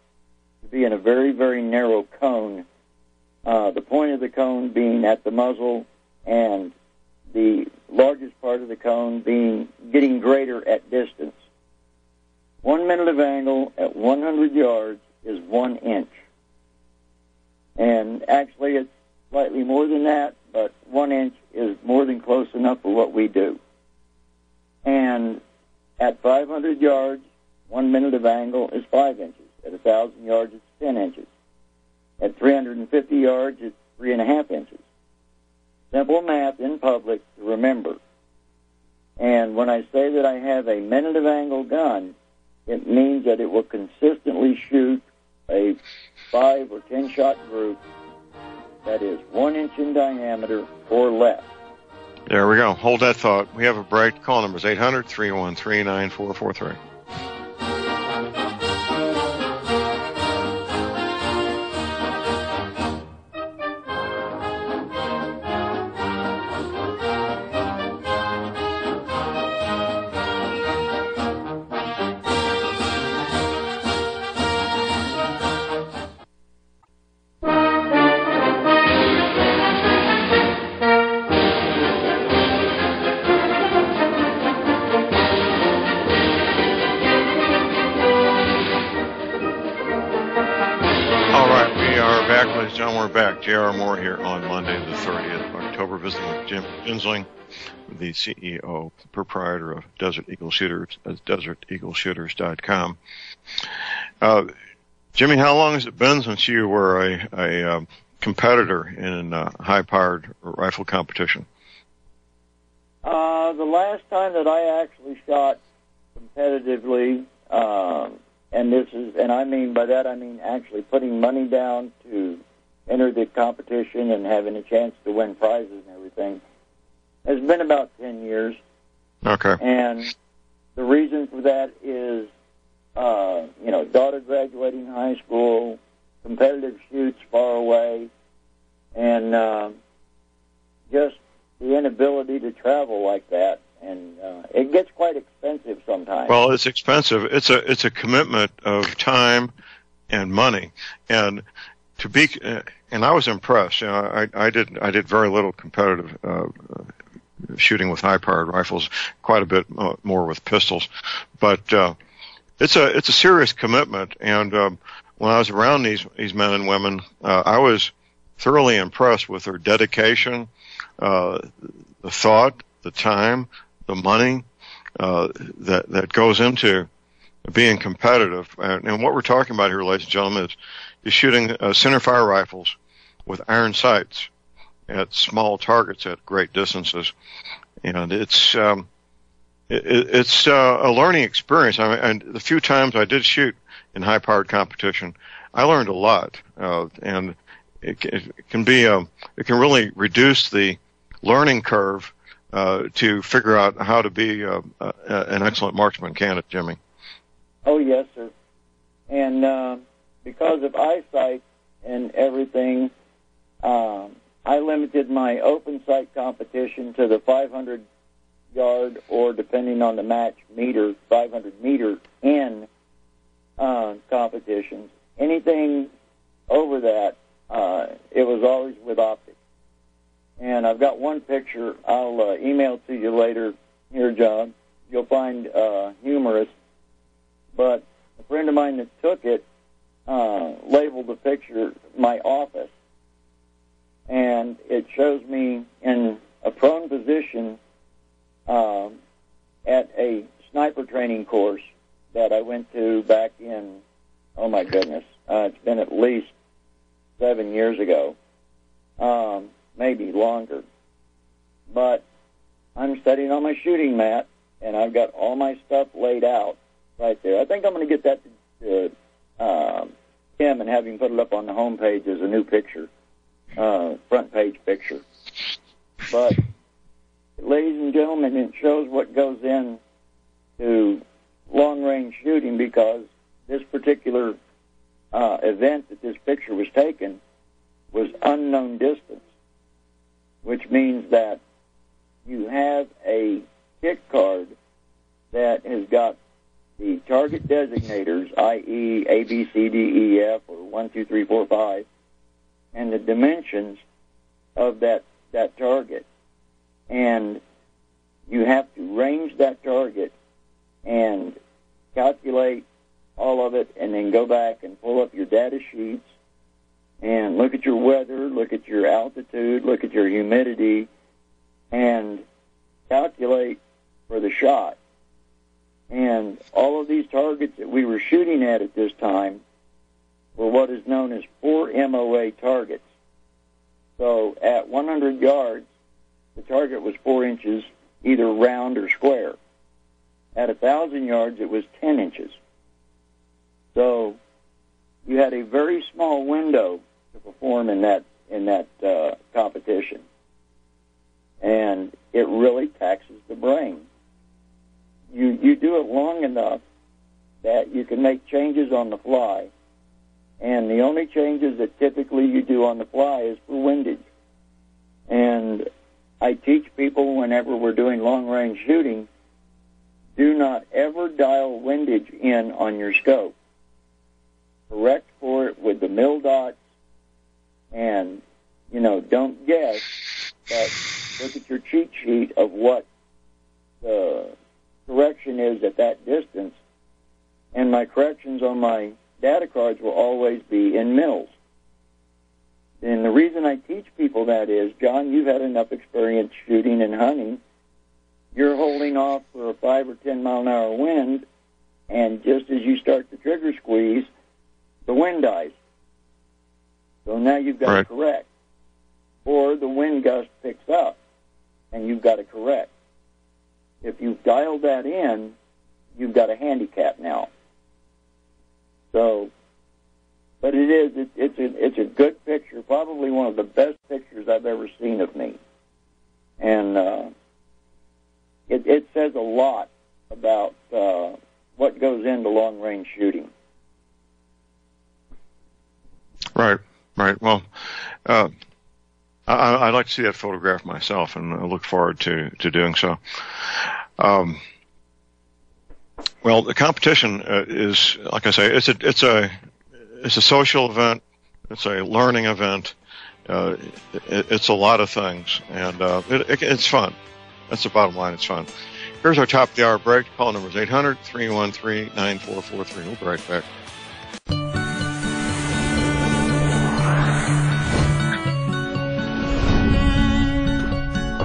to be in a very, very narrow cone, the point of the cone being at the muzzle and the largest part of the cone getting greater at distance. 1 minute of angle at 100 yards is 1 inch. And actually it's slightly more than that, but 1 inch is more than close enough for what we do. And at 500 yards, 1 minute of angle is 5 inches. At 1,000 yards, it's 10 inches. At 350 yards, it's 3.5 inches. Simple math in public to remember. And when I say that I have a minute of angle gun, it means that it will consistently shoot a 5 or 10 shot group that is 1 inch in diameter or less. There we go. Hold that thought. We have a break. Call numbers 800-313-9443. J.R. Moore here on Monday the 30th of October, visiting with Jim Ginsling, the CEO, proprietor of Desert Eagle Shooters, at deserteagleshooters.com. Jimmy, how long has it been since you were a competitor in a high-powered rifle competition? The last time that I actually shot competitively, and I mean by that, I mean actually putting money down to enter the competition and having a chance to win prizes and everything has been about 10 years. Okay. And the reason for that is, daughter graduating high school, competitive shoots far away, and just the inability to travel like that. And it gets quite expensive sometimes. Well, it's expensive. It's a commitment of time and money, and and I was impressed. I did very little competitive shooting with high-powered rifles, quite a bit more with pistols, but it's a serious commitment. And when I was around these men and women, I was thoroughly impressed with their dedication, the thought, the time, the money that goes into being competitive. And what we're talking about here, ladies and gentlemen, is shooting centerfire rifles with iron sights at small targets at great distances. And it's a learning experience. And the few times I did shoot in high-powered competition, I learned a lot. And it can really reduce the learning curve to figure out how to be an excellent marksman, can it, Jimmy? Oh, yes, sir. And because of eyesight and everything, I limited my open sight competition to the 500-yard or, depending on the match meter, 500-meter in competitions. Anything over that, it was always with optics. And I've got one picture I'll email to you later here, John. You'll find humorous. But a friend of mine that took it labeled the picture my office. And it shows me in a prone position at a sniper training course that I went to back in, oh my goodness, it's been at least 7 years ago, maybe longer. But I'm studying on my shooting mat, and I've got all my stuff laid out right there. I think I'm going to get that to Tim and have him put it up on the home page as a new picture, front page picture. But, ladies and gentlemen, it shows what goes into long-range shooting, because this particular event that this picture was taken was unknown distance, which means that you have a kit card that has got the target designators, i.e. A, B, C, D, E, F, or 1, 2, 3, 4, 5, and the dimensions of that target. And you have to range that target and calculate all of it, and then go back and pull up your data sheets and look at your weather, look at your altitude, look at your humidity, and calculate for the shot. And all of these targets that we were shooting at this time were what is known as 4 MOA targets. So at 100 yards, the target was 4 inches, either round or square. At 1,000 yards, it was 10 inches. So you had a very small window to perform in that competition, and it really taxes the brain. You do it long enough that you can make changes on the fly, and the only changes that typically you do on the fly is for windage. And I teach people whenever we're doing long-range shooting, do not ever dial windage in on your scope. Correct for it with the mil dots, and, don't guess, but look at your cheat sheet of what the correction is at that distance, and my corrections on my data cards will always be in mils. And the reason I teach people that is, John, you've had enough experience shooting and hunting. You're holding off for a 5 or 10 mile an hour wind, and just as you start the trigger squeeze, the wind dies. So now you've got to correct. Or the wind gust picks up, and you've got to correct. If you've dialed that in, you've got a handicap now. So But it is. It's a good picture. Probably one of the best pictures I've ever seen of me, and it says a lot about what goes into long-range shooting. Right. Well, I'd like to see that photograph myself, and I look forward to doing so. Well, the competition is, like I say, it's a social event. It's a learning event. It's a lot of things, and it's fun. That's the bottom line. It's fun. Here's our top of the hour break. Call number is 800-313-9443. We'll be right back.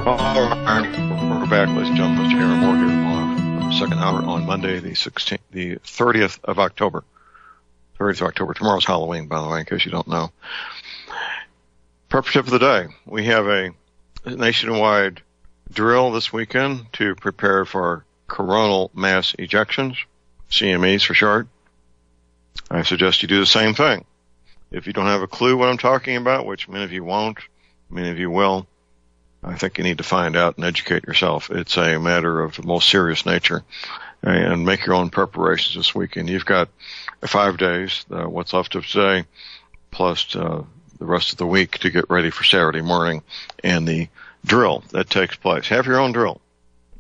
All right, we're back, ladies and gentlemen. Mr. Aaron Moore here on the second hour on Monday, the 30th of October. 30th of October. Tomorrow's Halloween, by the way, in case you don't know. Prep tip of the day. We have a nationwide drill this weekend to prepare for coronal mass ejections, CMEs for short. I suggest you do the same thing. If you don't have a clue what I'm talking about, which many of you won't, many of you will, I think you need to find out and educate yourself. It's a matter of the most serious nature. And make your own preparations this weekend. You've got 5 days, what's left of today, plus the rest of the week to get ready for Saturday morning and the drill that takes place. Have your own drill.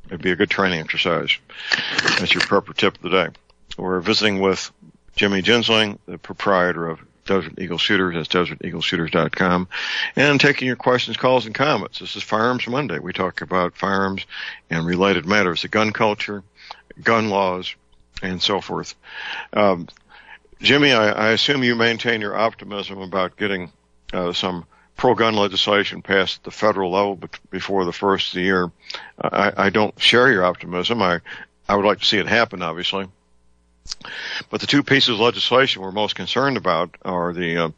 It'd be a good training exercise. That's your prepper tip of the day. We're visiting with Jimmy Ginsling, the proprietor of Desert Eagle Shooters. That's deserteagleshooters.com. And taking your questions, calls, and comments. This is Firearms Monday. We talk about firearms and related matters, the gun culture, gun laws, and so forth. Jimmy, I assume you maintain your optimism about getting some pro-gun legislation passed at the federal level before the first of the year. I don't share your optimism. I would like to see it happen, obviously. But the two pieces of legislation we're most concerned about are the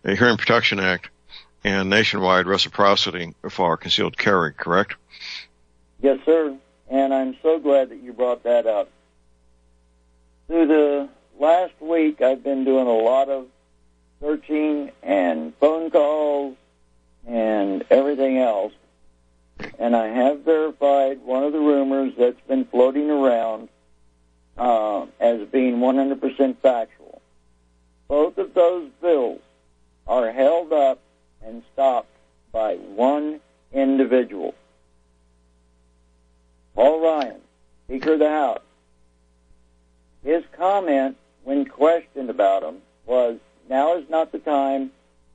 Hearing Protection Act and nationwide reciprocity for concealed carry, correct? Yes, sir. And I'm so glad that you brought that up. Through the last week, I've been doing a lot of searching and phone calls and everything else. And I have verified one of the rumors that's been floating around as being 100% factual. Both of those bills are held up and stopped by one individual. Paul Ryan, Speaker of the House. His comment when questioned about them was, now is not the time.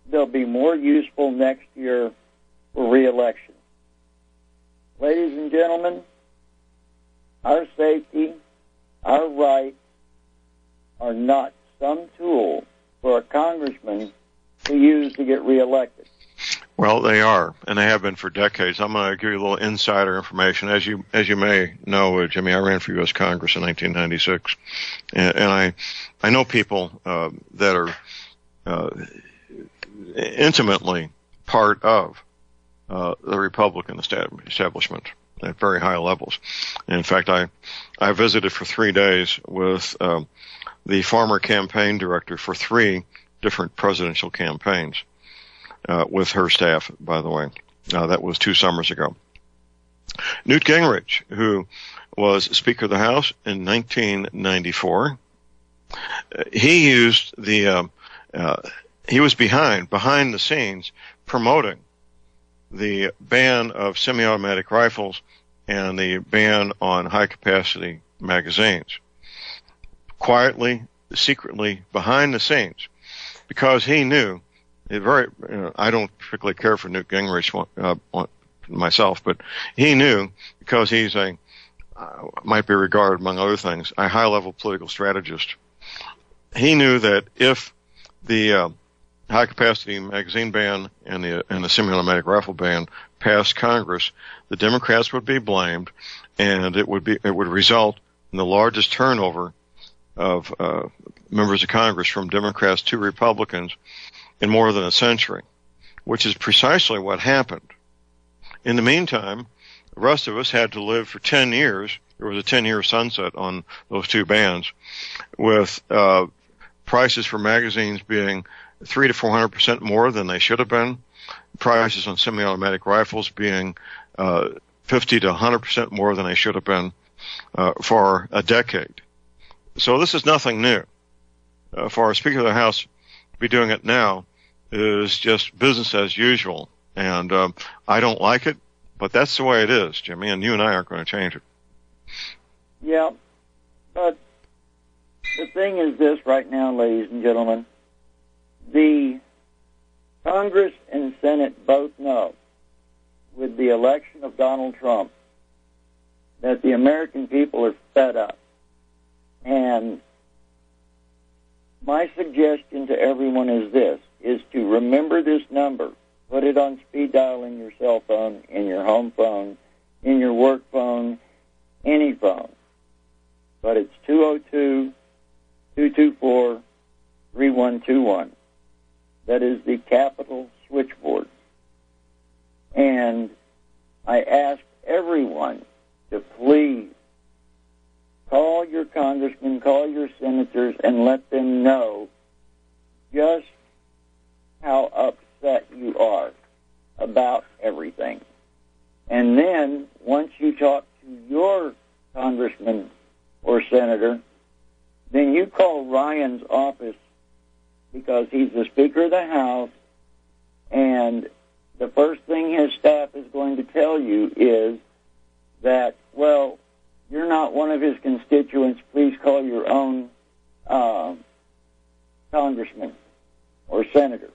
They'll be more useful next year for re-election. Ladies and gentlemen, our safety, our rights are not some tool for a congressman to use to get re-elected. Well, they are, and they have been for decades. I'm going to give you a little insider information. As you may know, Jimmy, I ran for U.S. Congress in 1996, and I know people that are intimately part of the Republican establishment at very high levels. And in fact, I visited for 3 days with the former campaign director for 3 different presidential campaigns. With her staff, by the way. That was 2 summers ago. Newt Gingrich, who was Speaker of the House in 1994, he used he was behind the scenes promoting the ban of semi-automatic rifles and the ban on high-capacity magazines. Quietly, secretly, behind the scenes, because he knew I don't particularly care for Newt Gingrich myself, but he knew, because he's might be regarded, among other things, a high-level political strategist. He knew that if the high-capacity magazine ban and the semi-automatic rifle ban passed Congress, the Democrats would be blamed, and it would result in the largest turnover of members of Congress from Democrats to Republicans in more than a century, which is precisely what happened. In the meantime, the rest of us had to live for 10 years. There was a 10-year sunset on those 2 bans with prices for magazines being 300 to 400% more than they should have been, prices on semi-automatic rifles being 50 to 100% more than they should have been for a decade. So this is nothing new. For our Speaker of the House to be doing it now is just business as usual. And I don't like it, but that's the way it is, Jimmy, and you and I aren't going to change it. Yeah, but the thing is this right now, ladies and gentlemen. The Congress and Senate both know, with the election of Donald Trump, that the American people are fed up. And my suggestion to everyone is this, is to remember this number. Put it on speed dial in your cell phone, in your home phone, in your work phone, any phone. But it's 202-224-3121. That is the Capitol switchboard. And I ask everyone to please call your congressmen, call your senators, and let them know just how upset you are about everything. And then, once you talk to your congressman or senator, then you call Ryan's office, because he's the Speaker of the House, and the first thing his staff is going to tell you is that, well, you're not one of his constituents, please call your own congressman or senator.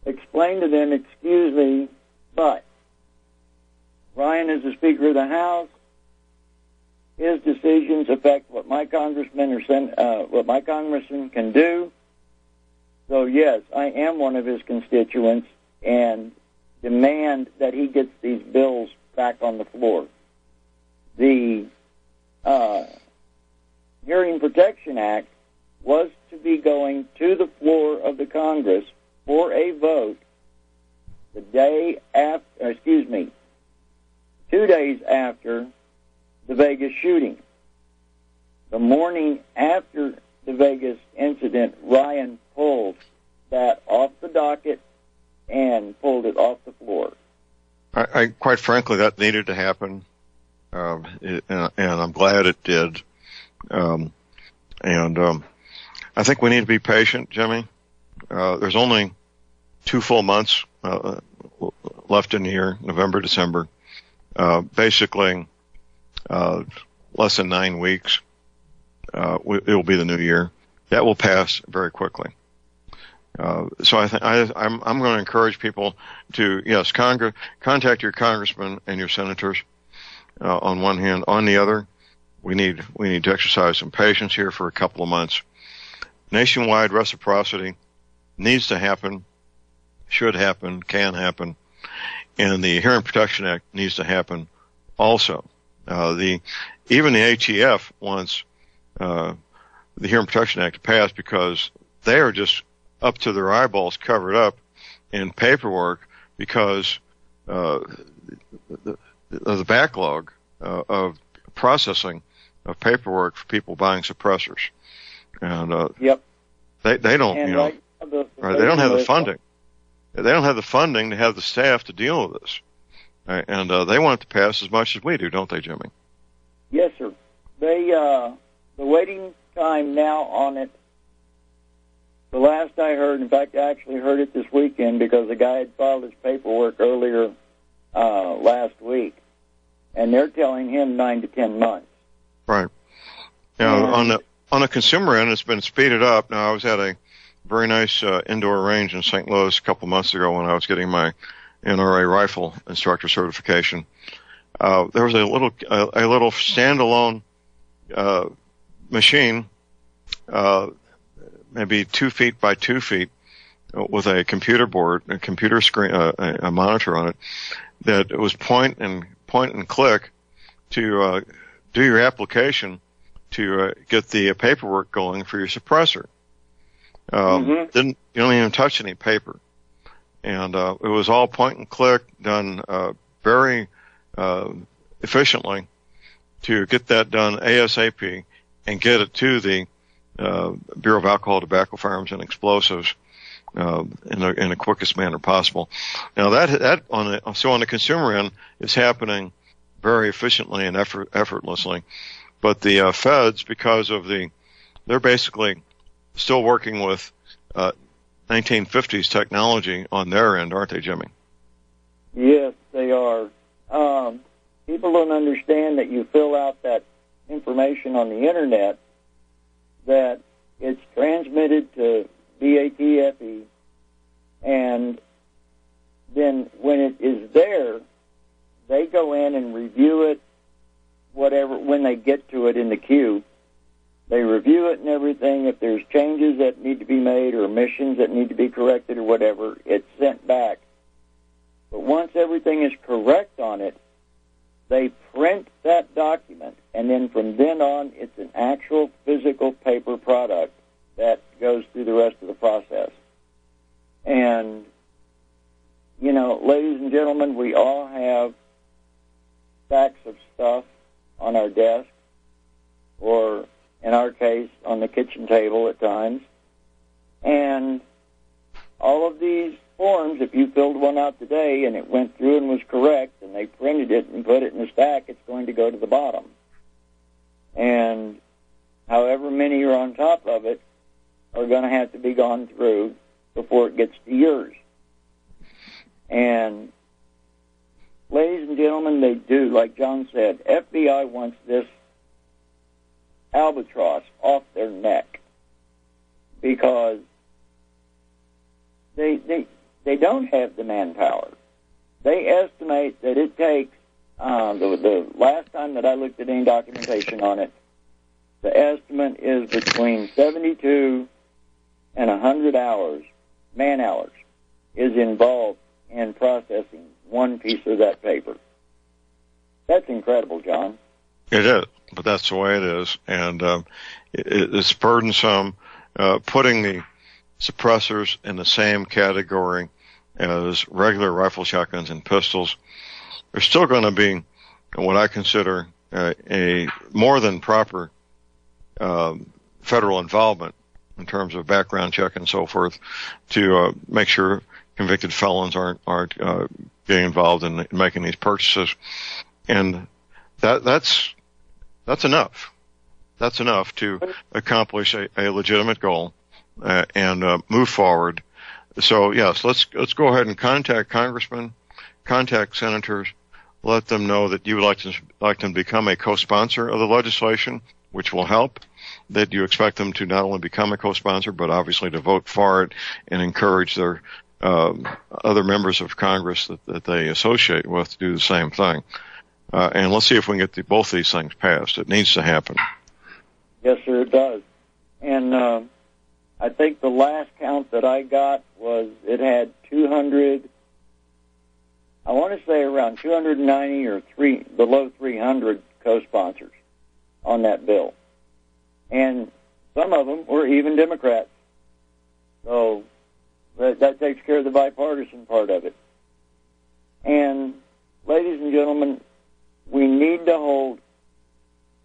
Explain to them, excuse me, but Ryan is the Speaker of the House. His decisions affect what my congressman or what my congressman can do. So, yes, I am one of his constituents and demand that he gets these bills back on the floor. The Hearing Protection Act was to be going to the floor of the Congress for a vote the day after, 2 days after the Vegas shooting. The morning after the Vegas incident, Ryan pulled that off the docket and pulled it off the floor. I quite frankly, that needed to happen, and I'm glad it did. I think we need to be patient, Jimmy. There's only 2 full months left in the year, November, December. Basically, less than 9 weeks. It will be the new year. That will pass very quickly. So I'm going to encourage people to, yes, contact your congressmen and your senators, on one hand. On the other, we need to exercise some patience here for a couple of months. Nationwide reciprocity needs to happen, should happen, can happen, and the Hearing Protection Act needs to happen also. Even the ATF wants the Hearing Protection Act to pass because they are just up to their eyeballs covered up in paperwork because the backlog of processing of paperwork for people buying suppressors. And yep. They don't, and right, they don't have the funding. They don't have the funding to have the staff to deal with this. Right? And they want it to pass as much as we do, don't they, Jimmy? Yes, sir. The waiting time now on it, the last I heard, in fact, I actually heard it this weekend because the guy had filed his paperwork earlier last week, and they're telling him 9 to 10 months. Right. Now, on the consumer end, it's been speeded up. Now, I was at a very nice indoor range in St. Louis a couple months ago when I was getting my NRA rifle instructor certification. There was a little standalone machine, maybe 2 feet by 2 feet, with a computer board, a computer screen, a monitor on it, that was point and click to do your application to get the paperwork going for your suppressor. You don't even touch any paper, and it was all point and click, done very efficiently to get that done ASAP and get it to the Bureau of Alcohol, Tobacco, Firearms, and Explosives in the quickest manner possible. Now that on the consumer end is happening very efficiently and effortlessly, but the feds, because of they're basically still working with 1950s technology on their end, aren't they, Jimmy? Yes, they are. People don't understand that you fill out that information on the internet, that it's transmitted to BATFE, and then when it is there, they go in and review it, whatever, when they get to it in the queue. They review it and everything. If there's changes that need to be made or omissions that need to be corrected or whatever, it's sent back. But once everything is correct on it, they print that document, and then from then on, it's an actual physical paper product that goes through the rest of the process. And, ladies and gentlemen, we all have stacks of stuff on our desk, or in our case, on the kitchen table at times. And all of these forms, if you filled one out today and it went through and was correct and they printed it and put it in a stack, it's going to go to the bottom. And however many are on top of it are going to have to be gone through before it gets to yours. And ladies and gentlemen, they do, like John said, FBI wants this albatross off their neck because they don't have the manpower. They estimate that it takes, the last time that I looked at any documentation on it, the estimate is between 72 and 100 hours, man-hours, is involved in processing one piece of that paper. That's incredible, John. It is, but that's the way it is. And it's burdensome putting the suppressors in the same category as regular rifle, shotguns, and pistols. There's still going to be what I consider a more than proper federal involvement in terms of background check and so forth to make sure convicted felons aren't getting involved in making these purchases. And that's enough. That's enough to accomplish a legitimate goal and move forward. So yes, let's go ahead and contact congressmen, contact senators, let them know that you would like them to become a co-sponsor of the legislation, which will help. That you expect them to not only become a co-sponsor, but obviously to vote for it and encourage their other members of Congress that they associate with to do the same thing. And let's see if we can get both these things passed. It needs to happen. Yes, sir, it does. And I think the last count that I got was it had 200, I want to say around 290 or below 300 co-sponsors on that bill. And some of them were even Democrats. So that takes care of the bipartisan part of it. And, ladies and gentlemen, we need to hold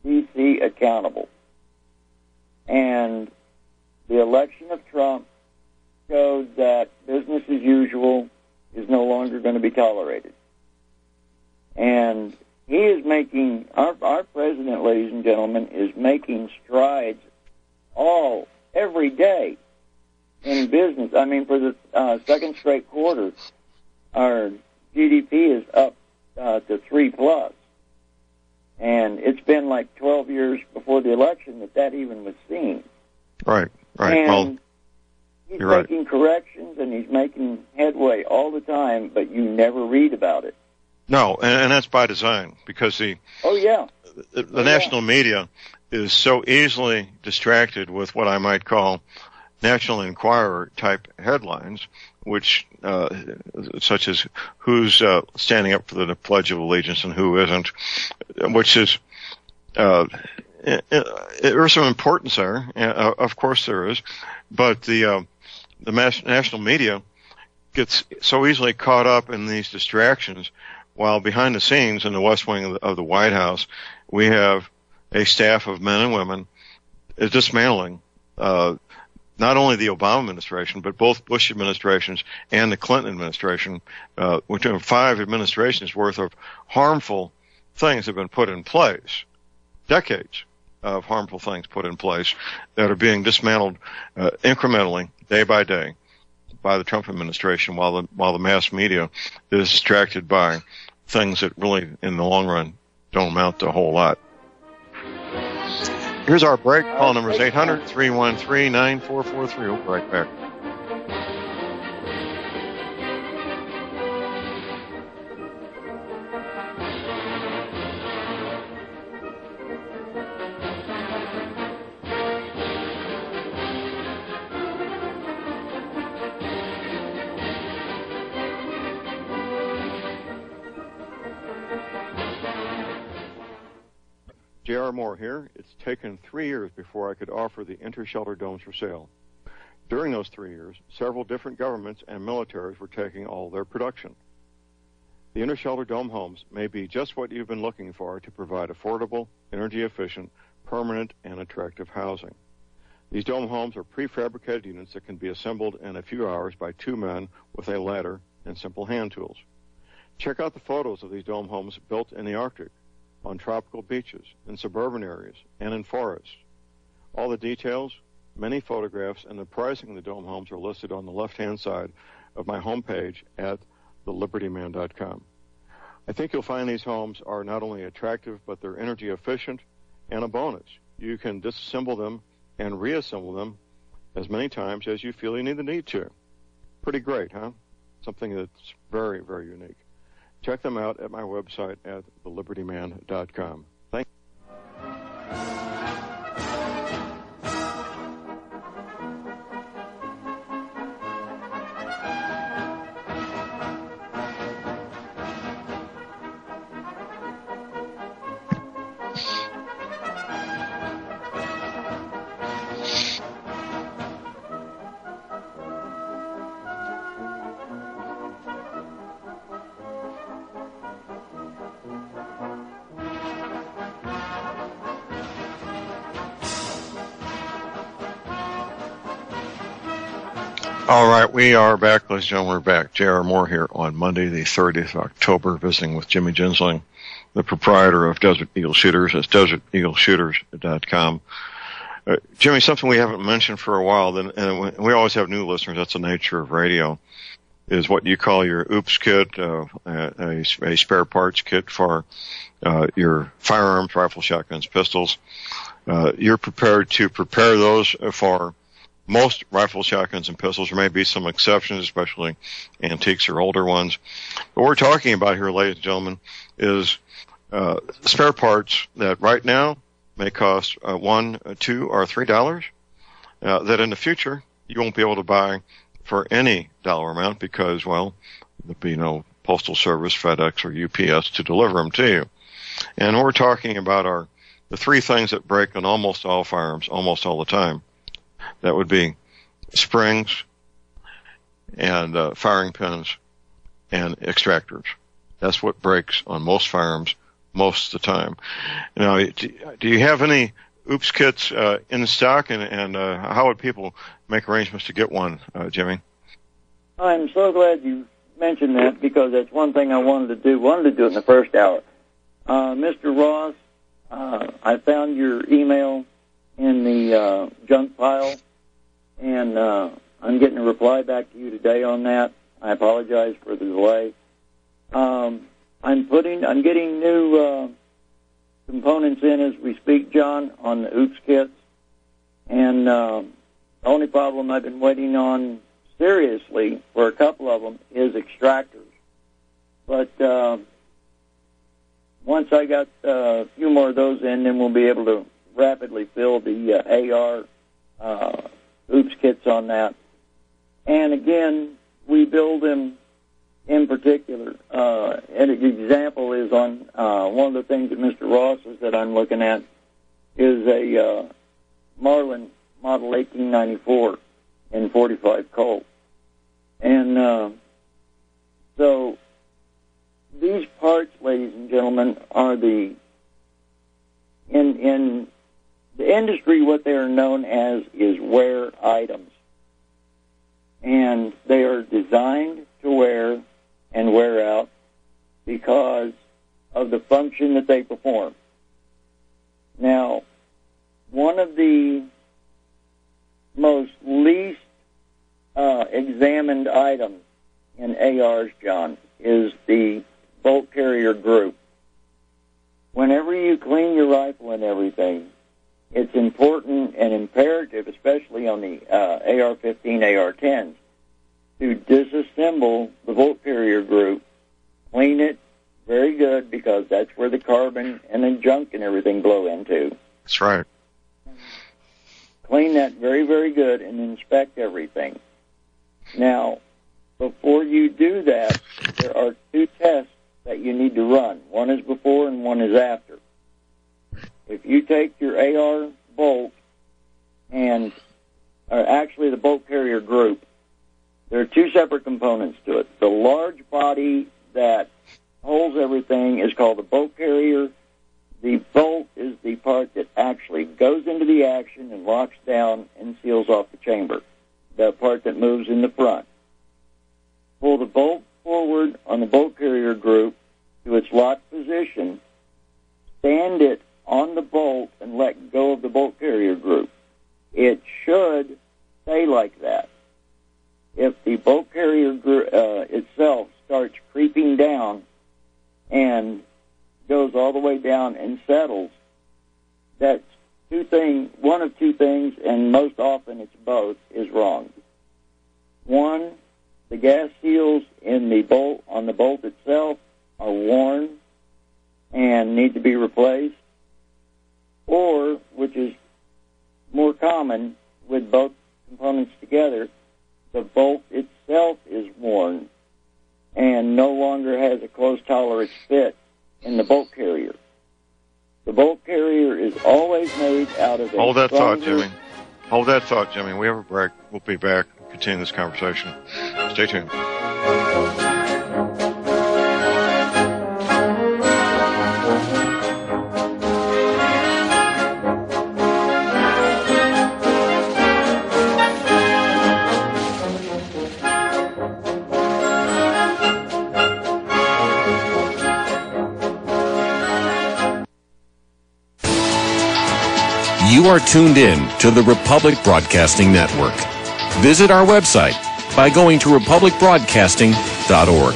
D.C. accountable. And the election of Trump showed that business as usual is no longer going to be tolerated. And he is making, our president, ladies and gentlemen, is making strides every day in business. I mean, for the second straight quarter, our GDP is up to 3+. And it's been like 12 years before the election that even was seen. Right. And well, he's you're making corrections and he's making headway all the time, but you never read about it. No, and that's by design because the national media is so easily distracted with what I might call National Enquirer type headlines, which such as who's standing up for the Pledge of Allegiance and who isn't, which is there's some importance there. Of course there is, but the national media gets so easily caught up in these distractions, while behind the scenes in the West Wing of the White House, we have a staff of men and women dismantling not only the Obama administration, but both Bush administrations and the Clinton administration, which are 5 administrations worth of harmful things have been put in place, decades of harmful things put in place that are being dismantled incrementally, day by day, by the Trump administration, while the mass media is distracted by things that really, in the long run, don't amount to a whole lot. Here's our break. Call number is 800-313-9443. We'll be right back. J.R. Moore here. It's taken 3 years before I could offer the inter-shelter domes for sale. During those 3 years, several different governments and militaries were taking all their production. The inter-shelter dome homes may be just what you've been looking for to provide affordable, energy-efficient, permanent, and attractive housing. These dome homes are prefabricated units that can be assembled in a few hours by 2 men with a ladder and simple hand tools. Check out the photos of these dome homes built in the Arctic, on tropical beaches, in suburban areas, and in forests. All the details, many photographs, and the pricing of the dome homes are listed on the left-hand side of my homepage at thelibertyman.com. I think you'll find these homes are not only attractive, but they're energy efficient, and a bonus. You can disassemble them and reassemble them as many times as you feel you need to. Pretty great, huh? Something that's very, very unique. Check them out at my website at thelibertyman.com. Thank you. All right, we are back, ladies and gentlemen. We're back. J.R. Moore here on Monday, the 30th of October, visiting with Jimmy Ginsling, the proprietor of Desert Eagle Shooters. That's deserteagleshooters.com. Jimmy, something we haven't mentioned for a while, and we always have new listeners. That's the nature of radio, is what you call your OOPS kit, a spare parts kit for your firearms, rifles, shotguns, pistols. You're prepared to prepare those for most rifles, shotguns, and pistols. There may be some exceptions, especially antiques or older ones. What we're talking about here, ladies and gentlemen, is spare parts that right now may cost $1, $2, or $3, that in the future you won't be able to buy for any dollar amount because, well, there'll be no postal service, FedEx, or UPS to deliver them to you. And what we're talking about are the 3 things that break on almost all firearms, almost all the time. That would be springs and firing pins and extractors. That's what breaks on most firearms most of the time. Now, do you have any OOPS kits in stock, and how would people make arrangements to get one, Jimmy? I'm so glad you mentioned that because that's one thing I wanted to do. Wanted to do it in the first hour. Mr. Ross, I found your email in the junk pile, and I'm getting a reply back to you today on that. I apologize for the delay. I'm getting new components in as we speak, John, on the OOPS kits, and the only problem I've been waiting on seriously for a couple of them is extractors. But once I got a few more of those in, then we'll be able to rapidly fill the AR OOPS kits on that. And again, we build them in particular. An example is on one of the things that Mr. Ross is that I'm looking at is a Marlin Model 1894 in 45 Colt. And so these parts, ladies and gentlemen, are in the industry, what they are known as is wear items. And they are designed to wear and wear out because of the function that they perform. Now, one of the most least examined items in ARs, John, is the bolt carrier group. Whenever you clean your rifle and everything, it's important and imperative, especially on the AR-15, AR-10s, to disassemble the bolt carrier group, clean it very good, because that's where the carbon and the junk and everything blow into. That's right. Clean that very, very good and inspect everything. Now, before you do that, there are two tests that you need to run. One is before and one is after. If you take your AR bolt and, or actually the bolt carrier group, there are two separate components to it. The large body that holds everything is called the bolt carrier. The bolt is the part that actually goes into the action and locks down and seals off the chamber, the part that moves in the front. Pull the bolt forward on the bolt carrier group to its locked position, stand it on the bolt, and let go of the bolt carrier group. It should stay like that. If the bolt carrier group itself starts creeping down and goes all the way down and settles, that's one of two things, and most often it's both, is wrong. One, the gas seals in the bolt, on the bolt itself, are worn and need to be replaced. Or, which is more common with both components together, the bolt itself is worn and no longer has a close tolerance fit in the bolt carrier. The bolt carrier is always made out of a Hold that thought, stronger... Jimmy. Hold that thought, Jimmy. We have a break. We'll be back. Continue this conversation. Stay tuned. You are tuned in to the Republic Broadcasting Network. Visit our website by going to republicbroadcasting.org.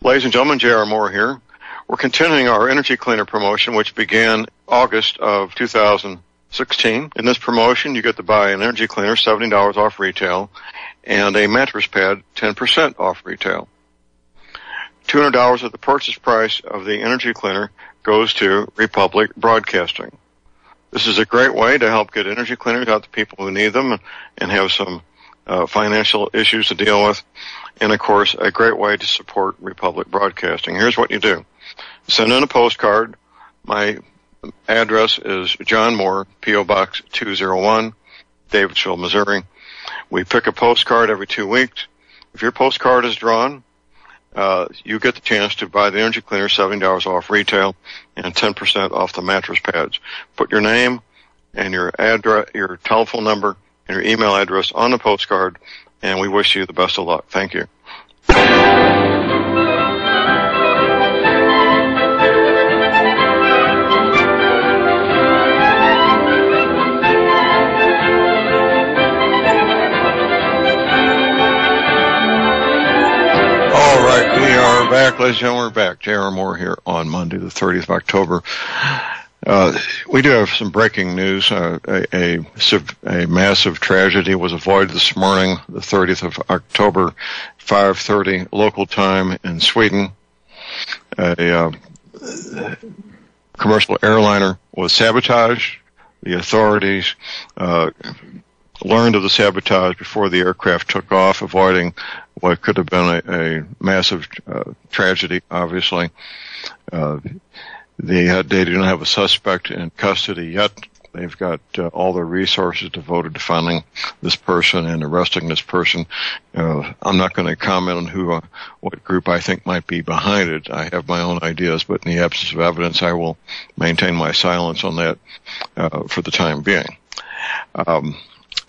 Ladies and gentlemen, J.R. Moore here. We're continuing our energy cleaner promotion, which began August of 2016. In this promotion, you get to buy an energy cleaner, $70 off retail, and a mattress pad, 10% off retail. $200 of the purchase price of the energy cleaner goes to Republic Broadcasting. This is a great way to help get energy cleaners out to people who need them and have some financial issues to deal with. And, of course, a great way to support Republic Broadcasting. Here's what you do. Send in a postcard. My address is John Moore, P.O. Box 201, Davidsville, Missouri. We pick a postcard every 2 weeks. If your postcard is drawn, you get the chance to buy the energy cleaner, $70 off retail, and 10% off the mattress pads. Put your name and your address, your telephone number, and your email address on the postcard, and we wish you the best of luck. Thank you. All right, we are back, ladies and gentlemen. We're back. J.R. Moore here on Monday, the 30th of October. We do have some breaking news. A massive tragedy was avoided this morning, the 30th of October, 5:30 local time in Sweden. A commercial airliner was sabotaged. The authorities learned of the sabotage before the aircraft took off, avoiding what could have been a massive tragedy, obviously. They do not have a suspect in custody yet. They've got all their resources devoted to finding this person and arresting this person. I'm not going to comment on what group I think might be behind it. I have my own ideas, but in the absence of evidence, I will maintain my silence on that for the time being.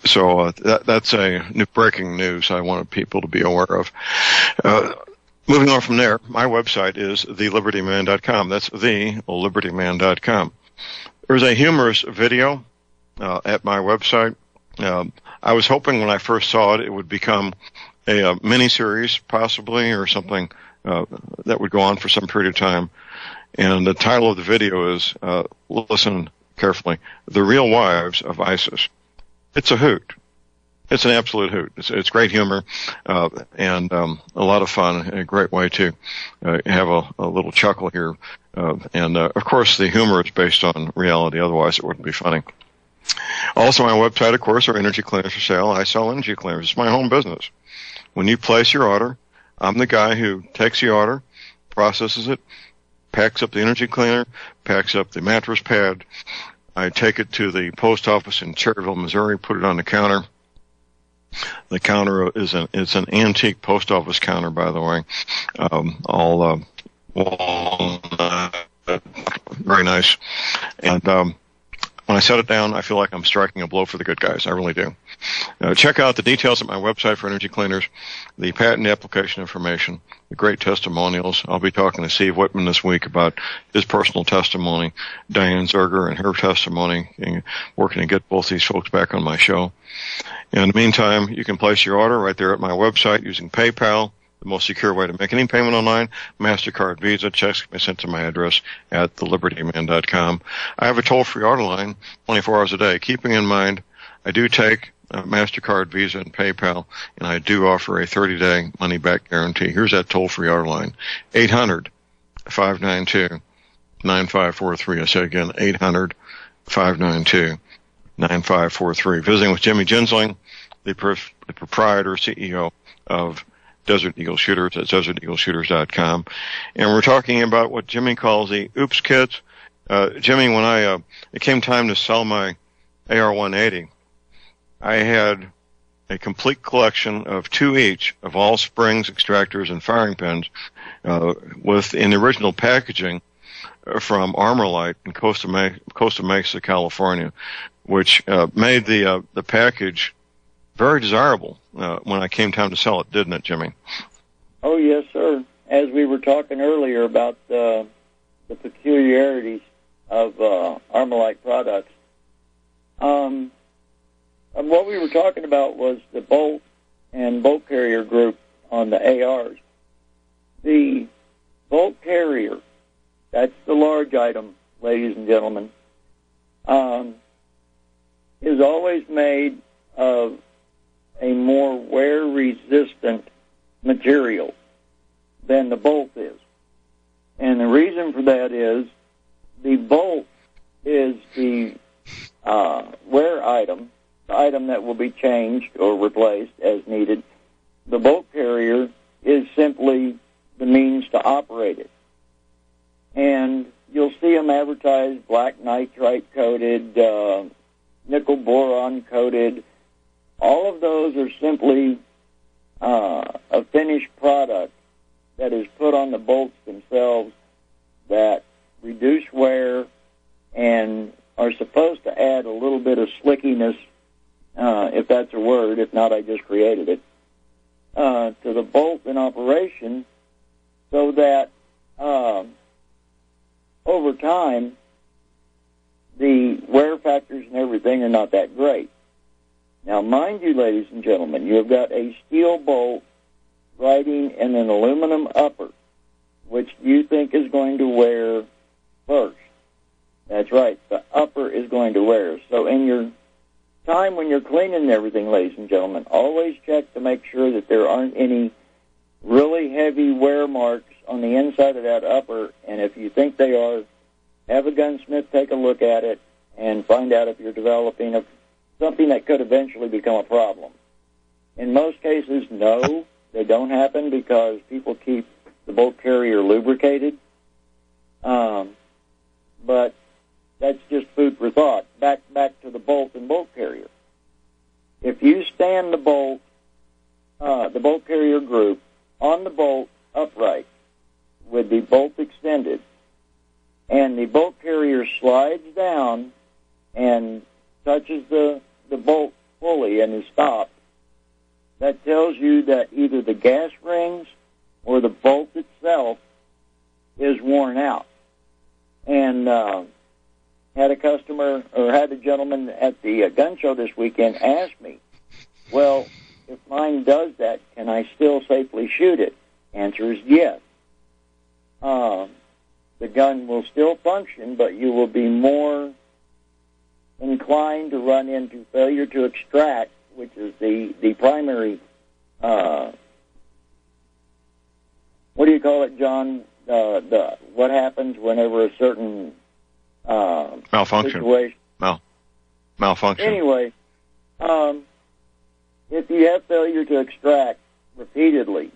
So that's a new breaking news I wanted people to be aware of. Moving on from there, my website is thelibertyman.com. That's thelibertyman.com. There's a humorous video at my website. I was hoping when I first saw it, it would become a mini-series, possibly, or something that would go on for some period of time. And the title of the video is, listen carefully, The Real Wives of ISIS. It's a hoot. It's an absolute hoot. It's great humor and a lot of fun, and a great way to have a little chuckle here. Of course, the humor is based on reality. Otherwise, it wouldn't be funny. Also, my website, of course, are energy cleaners for sale. I sell energy cleaners. It's my home business. When you place your order, I'm the guy who takes the order, processes it, packs up the energy cleaner, packs up the mattress pad. I take it to the post office in Cherryville, Missouri, put it on the counter. The counter is an antique post office counter, by the way, all walnut, very nice. And when I set it down, I feel like I'm striking a blow for the good guys. I really do. Check out the details at my website for energy cleaners, the patent application information, the great testimonials. I'll be talking to Steve Whitman this week about his personal testimony, Diane Zerger and her testimony, and working to get both these folks back on my show. In the meantime, you can place your order right there at my website using PayPal, the most secure way to make any payment online. MasterCard, Visa, checks can be sent to my address at thelibertyman.com. I have a toll-free order line 24 hours a day, keeping in mind I do take MasterCard, Visa, and PayPal, and I do offer a 30-day money-back guarantee. Here's that toll-free order line, 800-592-9543. I say again, 800-592-9543. Visiting with Jimmy Gensling, the proprietor, CEO of Desert Eagle Shooters at deserteagleshooters.com. And we're talking about what Jimmy calls the oops kits. Jimmy, when it came time to sell my AR-180, I had a complete collection of 2 each of all springs, extractors, and firing pins in the original packaging from Armorlight in Costa Mesa, California, which made the package very desirable when I came time to sell it, didn't it, Jimmy? Oh, yes, sir. As we were talking earlier about the peculiarities of Armorlight products, what we were talking about was the bolt and bolt carrier group on the ARs. The bolt carrier, that's the large item, ladies and gentlemen, is always made of a more wear-resistant material than the bolt is. And the reason for that is the bolt is the wear item, the item that will be changed or replaced as needed. The bolt carrier is simply the means to operate it. And you'll see them advertised black nitrite coated, nickel boron coated. All of those are simply a finished product that is put on the bolts themselves that reduce wear and are supposed to add a little bit of slickiness, if that's a word. If not, I just created it, to the bolt in operation so that over time the wear factors and everything are not that great. Now, mind you, ladies and gentlemen, you have got a steel bolt riding in an aluminum upper. Which do you think is going to wear first? That's right, the upper is going to wear. So in your time when you're cleaning everything, ladies and gentlemen, always check to make sure that there aren't any really heavy wear marks on the inside of that upper. And if you think they are, have a gunsmith take a look at it and find out if you're developing something that could eventually become a problem. In most cases, no, they don't happen because people keep the bolt carrier lubricated. But that's just food for thought. Back to the bolt and bolt carrier. If you stand the bolt carrier group on the bolt upright with the bolt extended, and the bolt carrier slides down and touches the bolt fully and is stopped, that tells you that either the gas rings or the bolt itself is worn out. And had a gentleman at the gun show this weekend ask me, well, if mine does that, can I still safely shoot it? Answer is yes. The gun will still function, but you will be more inclined to run into failure to extract, which is the primary, what do you call it, John? What happens whenever a certain malfunction. Situation. Malfunction. Anyway, if you have failure to extract repeatedly,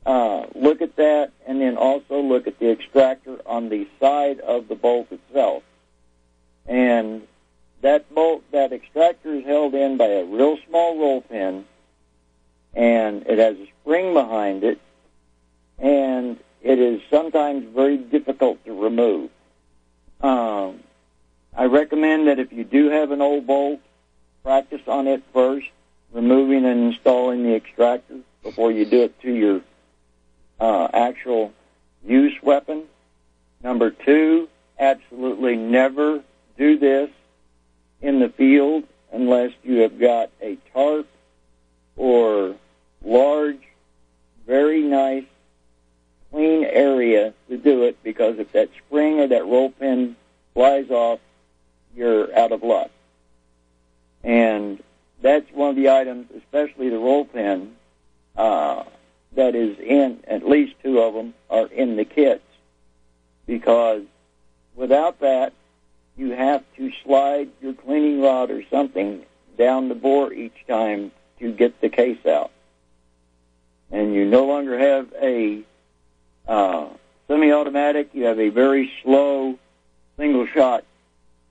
look at that, and then also look at the extractor on the side of the bolt itself. And that extractor is held in by a real small roll pin, and it has a spring behind it, and it is sometimes very difficult to remove. I recommend that if you do have an old bolt, practice on it first, removing and installing the extractor before you do it to your actual use weapon. Number 2, absolutely never do this in the field unless you have got a tarp or large, very nice, clean area to do it, because if that spring or that roll pin flies off, you're out of luck. And that's one of the items, especially the roll pin, that is in, at least 2 of them are in the kits, because without that, you have to slide your cleaning rod or something down the bore each time to get the case out. And you no longer have a semi-automatic, you have a very slow single-shot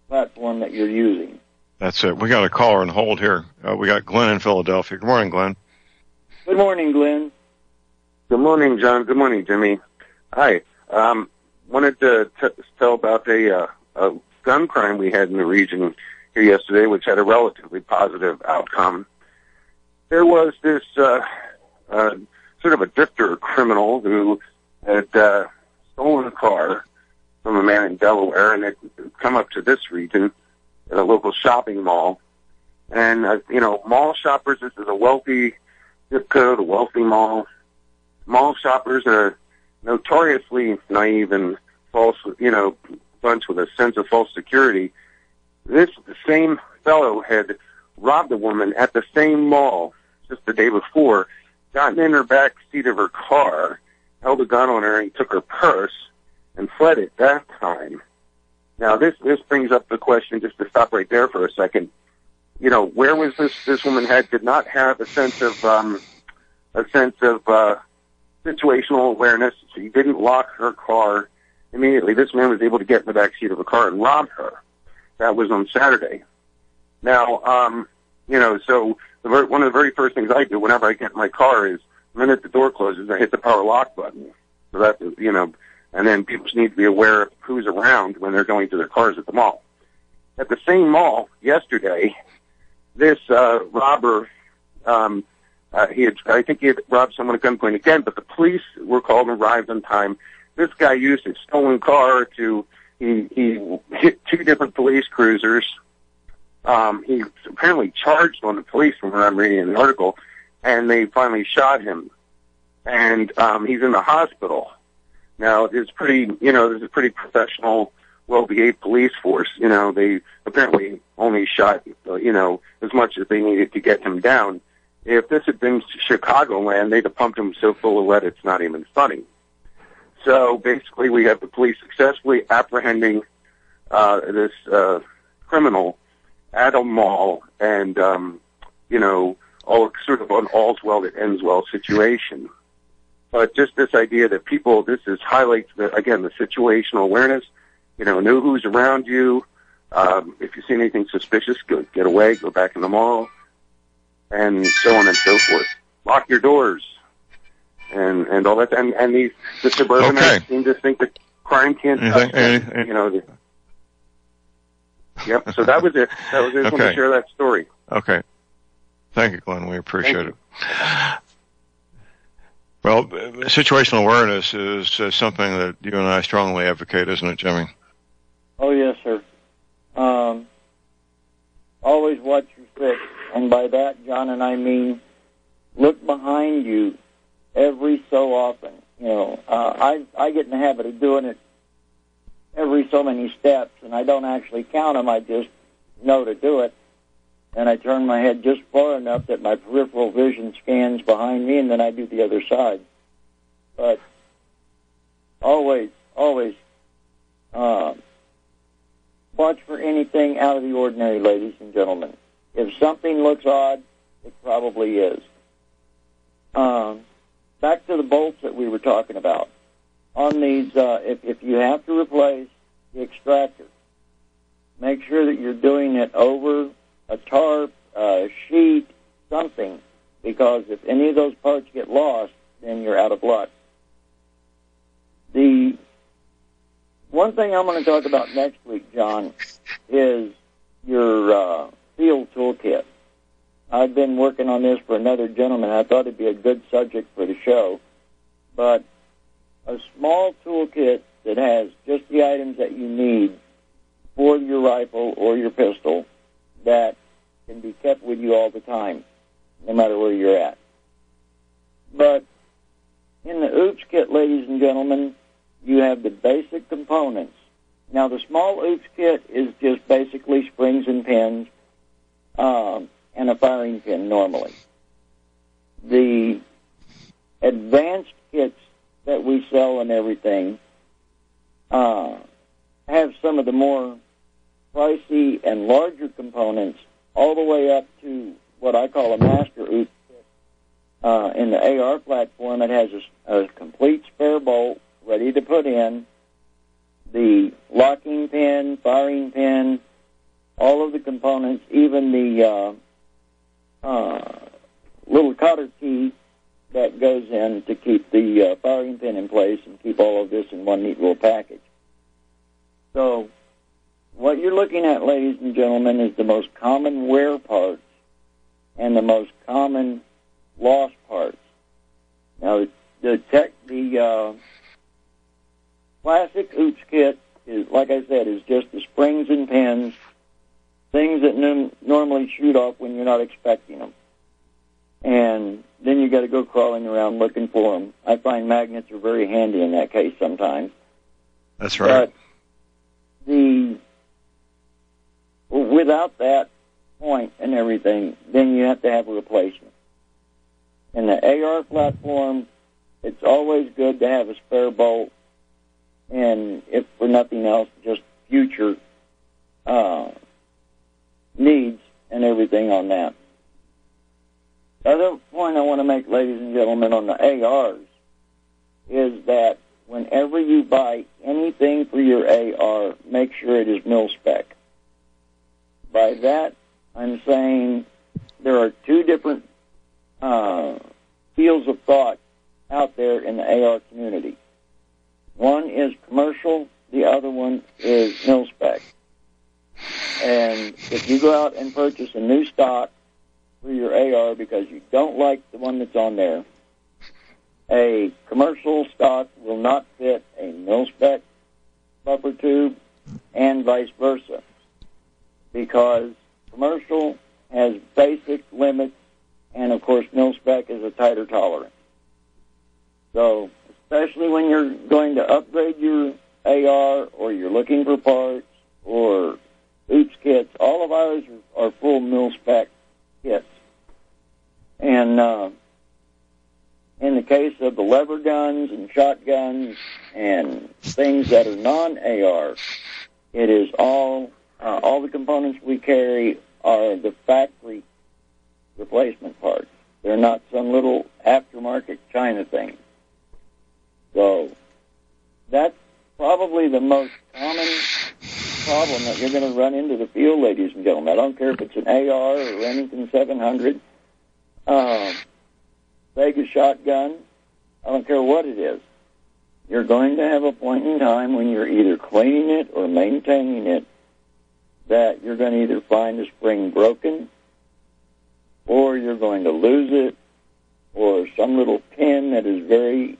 platform that you're using. That's it. We got a caller on hold here. We got Glenn in Philadelphia. Good morning, Glenn. Good morning, Glenn. Good morning, John. Good morning, Jimmy. Hi. Wanted to tell about a gun crime we had in the region here yesterday, which had a relatively positive outcome. There was this sort of a drifter criminal who had stolen a car from a man in Delaware, and had come up to this region at a local shopping mall. And, mall shoppers, this is a wealthy zip code, a wealthy mall. Mall shoppers are notoriously naive and false, bunch with a sense of false security. The same fellow had robbed a woman at the same mall just the day before, gotten in her back seat of her car, held a gun on her, and took her purse and fled at that time. Now, this brings up the question, just to stop right there for a second. Where was this woman did not have a sense of situational awareness. She didn't lock her car immediately. This man was able to get in the back seat of a car and rob her. That was on Saturday. Now, so one of the very first things I do whenever I get in my car is, the minute the door closes, I hit the power lock button. So that, and then people need to be aware of who's around when they're going to their cars at the mall. At the same mall yesterday, this robber, I think he had robbed someone at gunpoint again, but the police were called and arrived on time. This guy used his stolen car he hit 2 different police cruisers. He apparently charged on the police, from what I'm reading in the article, and they finally shot him. And he's in the hospital. Now, there's a pretty professional, well-behaved police force. They apparently only shot, as much as they needed to get him down. If this had been Chicagoland, they'd have pumped him so full of lead it's not even funny. So basically, we have the police successfully apprehending this criminal at a mall, and all sort of an all's well that ends well situation. But just this idea that highlights the situational awareness know who's around you. If you see anything suspicious, get away, go back in the mall, and so on and so forth. Lock your doors, and all that. And the suburbanites seem to think that crime can't touch them. Yep. So that was it. I just want to share that story. Okay. Thank you, Glenn. We appreciate it. Well, situational awareness is something that you and I strongly advocate, isn't it, Jimmy? Oh, yes, sir. Always watch your six. And by that, John and I mean look behind you every so often. I get in the habit of doing it every so many steps, and I don't actually count them. I just know to do it. And I turn my head just far enough that my peripheral vision scans behind me, and then I do the other side. But always, watch for anything out of the ordinary, ladies and gentlemen. If something looks odd, it probably is. Back to the bolts that we were talking about. On these, if you have to replace the extractor, make sure that you're doing it over a tarp, a sheet, something, because if any of those parts get lost, then you're out of luck. The one thing I'm going to talk about next week, John, is your field toolkit. I've been working on this for another gentleman. I thought it'd be a good subject for the show, but a small toolkit that has just the items that you need for your rifle or your pistol that can be kept with you all the time, no matter where you're at. But in the OOPS kit, ladies and gentlemen, you have the basic components. Now, the small OOPS kit is just basically springs and pins and a firing pin normally. The advanced kits that we sell and everything have some of the more pricey and larger components all the way up to what I call a master OOPS kit. In the AR platform, it has a complete spare bolt ready to put in, the locking pin, firing pin, all of the components, even the little cotter key that goes in to keep the firing pin in place and keep all of this in one neat little package. So what you're looking at, ladies and gentlemen, is the most common wear parts and the most common lost parts. Now, the classic OOPS kit is, like I said, is just the springs and pins, things that normally shoot off when you're not expecting them. And then you got to go crawling around looking for them. I find magnets are very handy in that case sometimes. That's right. But without that point and everything, then you have to have a replacement. In the AR platform, it's always good to have a spare bolt, and if for nothing else, just future needs and everything on that. The other point I want to make, ladies and gentlemen, on the ARs is that whenever you buy anything for your AR, make sure it is mil-spec. By that, I'm saying there are two different fields of thought out there in the AR community. One is commercial, the other one is mil-spec. And if you go out and purchase a new stock for your AR because you don't like the one that's on there, a commercial stock will not fit a mil-spec buffer tube and vice versa, because commercial has basic limits, and of course mil-spec is a tighter tolerance. So especially when you're going to upgrade your AR or you're looking for parts or OOPS kits, all of ours are full mil-spec kits. And in the case of the lever guns and shotguns and things that are non-AR, it is all the components we carry are the factory replacement parts. They're not some little aftermarket China thing. So that's probably the most common problem that you're going to run into the field, ladies and gentlemen. I don't care if it's an AR or Remington 700, Vegas shotgun. I don't care what it is. You're going to have a point in time when you're either cleaning it or maintaining it that you're going to either find the spring broken, or you're going to lose it, or some little pin that is very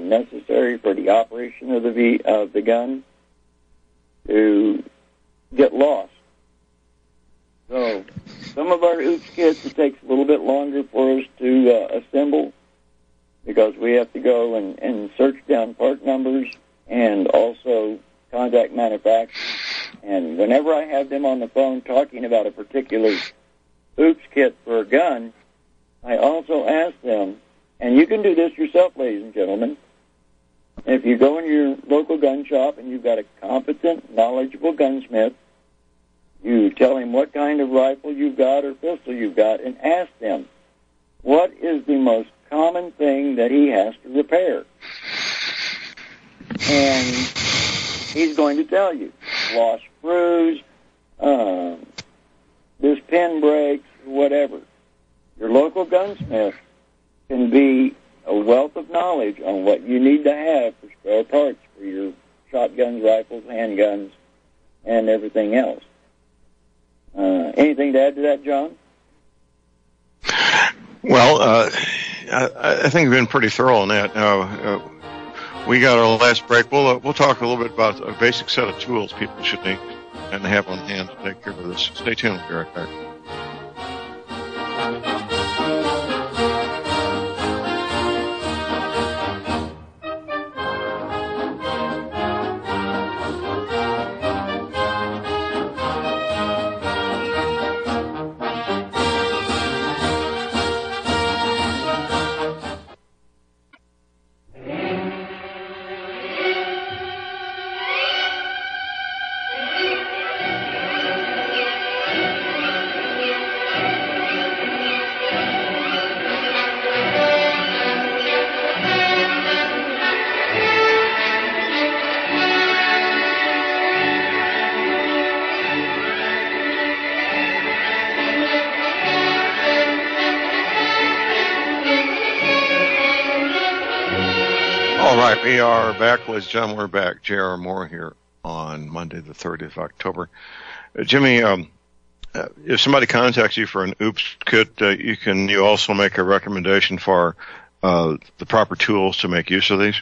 necessary for the operation of the gun to get lost. So some of our oops kits, it takes a little bit longer for us to assemble because we have to go and search down part numbers and also contact manufacturers. And whenever I have them on the phone talking about a particular oops kit for a gun, I also ask them, and you can do this yourself, ladies and gentlemen. If you go in your local gun shop and you've got a competent, knowledgeable gunsmith, you tell him what kind of rifle you've got or pistol you've got and ask them, what is the most common thing that he has to repair? And he's going to tell you, lost screws, this pin breaks, whatever. Your local gunsmith can be a wealth of knowledge on what you need to have for spare parts for your shotguns, rifles, handguns, and everything else. Anything to add to that, John? Well, I think we've been pretty thorough on that. We got our last break. We'll talk a little bit about a basic set of tools people should need and have on hand to take care of this. Stay tuned. We'll be right back. We are back, ladies and gentlemen. We're back. J.R. Moore here on Monday, the 30th of October. Jimmy, if somebody contacts you for an oops kit, you also make a recommendation for the proper tools to make use of these?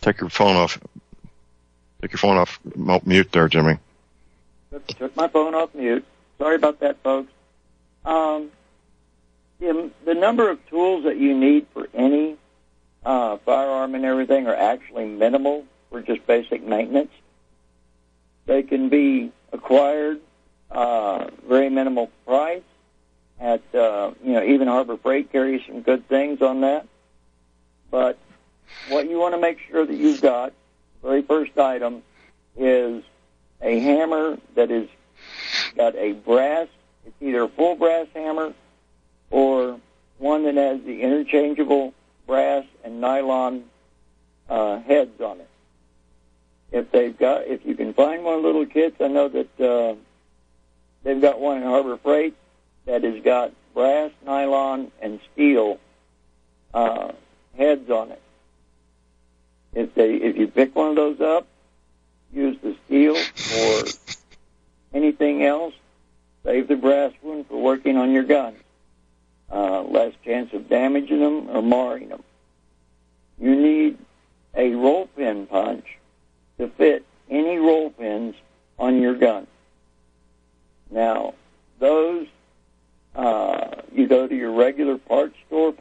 Take your phone off mute there, Jimmy. Took my phone off mute. Sorry about that, folks. The number of tools that you need for any firearm and everything are actually minimal for just basic maintenance. They can be acquired very minimal price at even Harbor Freight carries some good things on that. But what you want to make sure that you've got, the very first item, is a hammer that is got a brass. It's either a full brass hammer or one that has the interchangeable brass and nylon heads on it. If you can find one of the little kits, I know that they've got one in Harbor Freight that has got brass, nylon, and steel heads on it. If you pick one of those up, use the steel or anything else. Save the brass one for working on your gun. Less chance of damaging them or marring them. You need a roll pin punch to fit any roll pins on your gun. Now, those, you go to your regular parts store,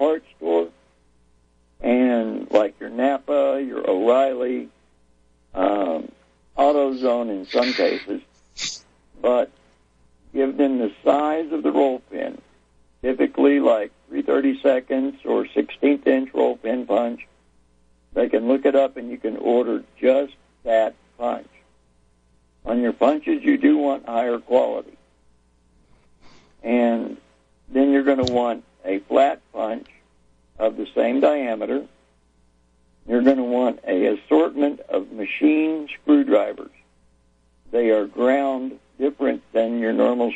and like your Napa, your O'Reilly, AutoZone in some cases, but give them the size of the roll pin, typically like 3/32 or 16th inch roll pin punch. They can look it up and you can order just that punch. On your punches, you do want higher quality. And then you're going to want a flat punch of the same diameter You're going to want an assortment of machine screwdrivers. They are ground different than your normal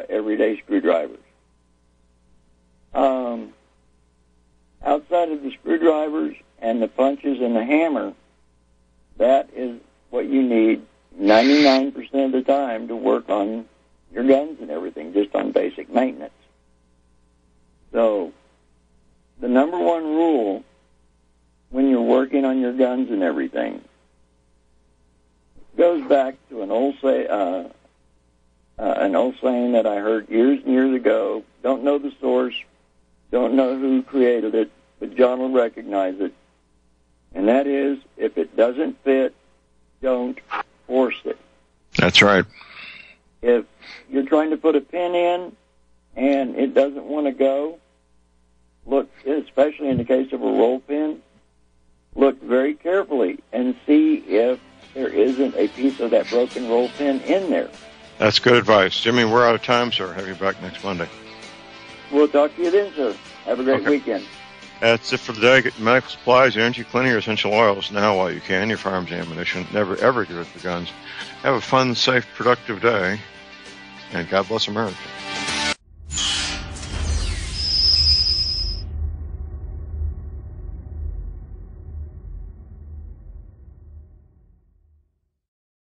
everyday screwdrivers. Outside of the screwdrivers and the punches and the hammer, that is what you need 99% of the time to work on your guns and everything, just on basic maintenance. So, the number one rule when you're working on your guns and everything goes back to an old saying that I heard years and years ago. Don't know the source, don't know who created it, but John will recognize it. And that is, if it doesn't fit, don't force it. That's right. If you're trying to put a pin in and it doesn't want to go, look, especially in the case of a roll pin, look very carefully and see if there isn't a piece of that broken roll pin in there. That's good advice. Jimmy, we're out of time, sir. Have you back next Monday. We'll talk to you then, sir. Have a great weekend. That's it for the day. Get medical supplies, energy, cleaning, or essential oils now while you can. Your firearms and ammunition. Never, ever give it the guns. Have a fun, safe, productive day. And God bless America.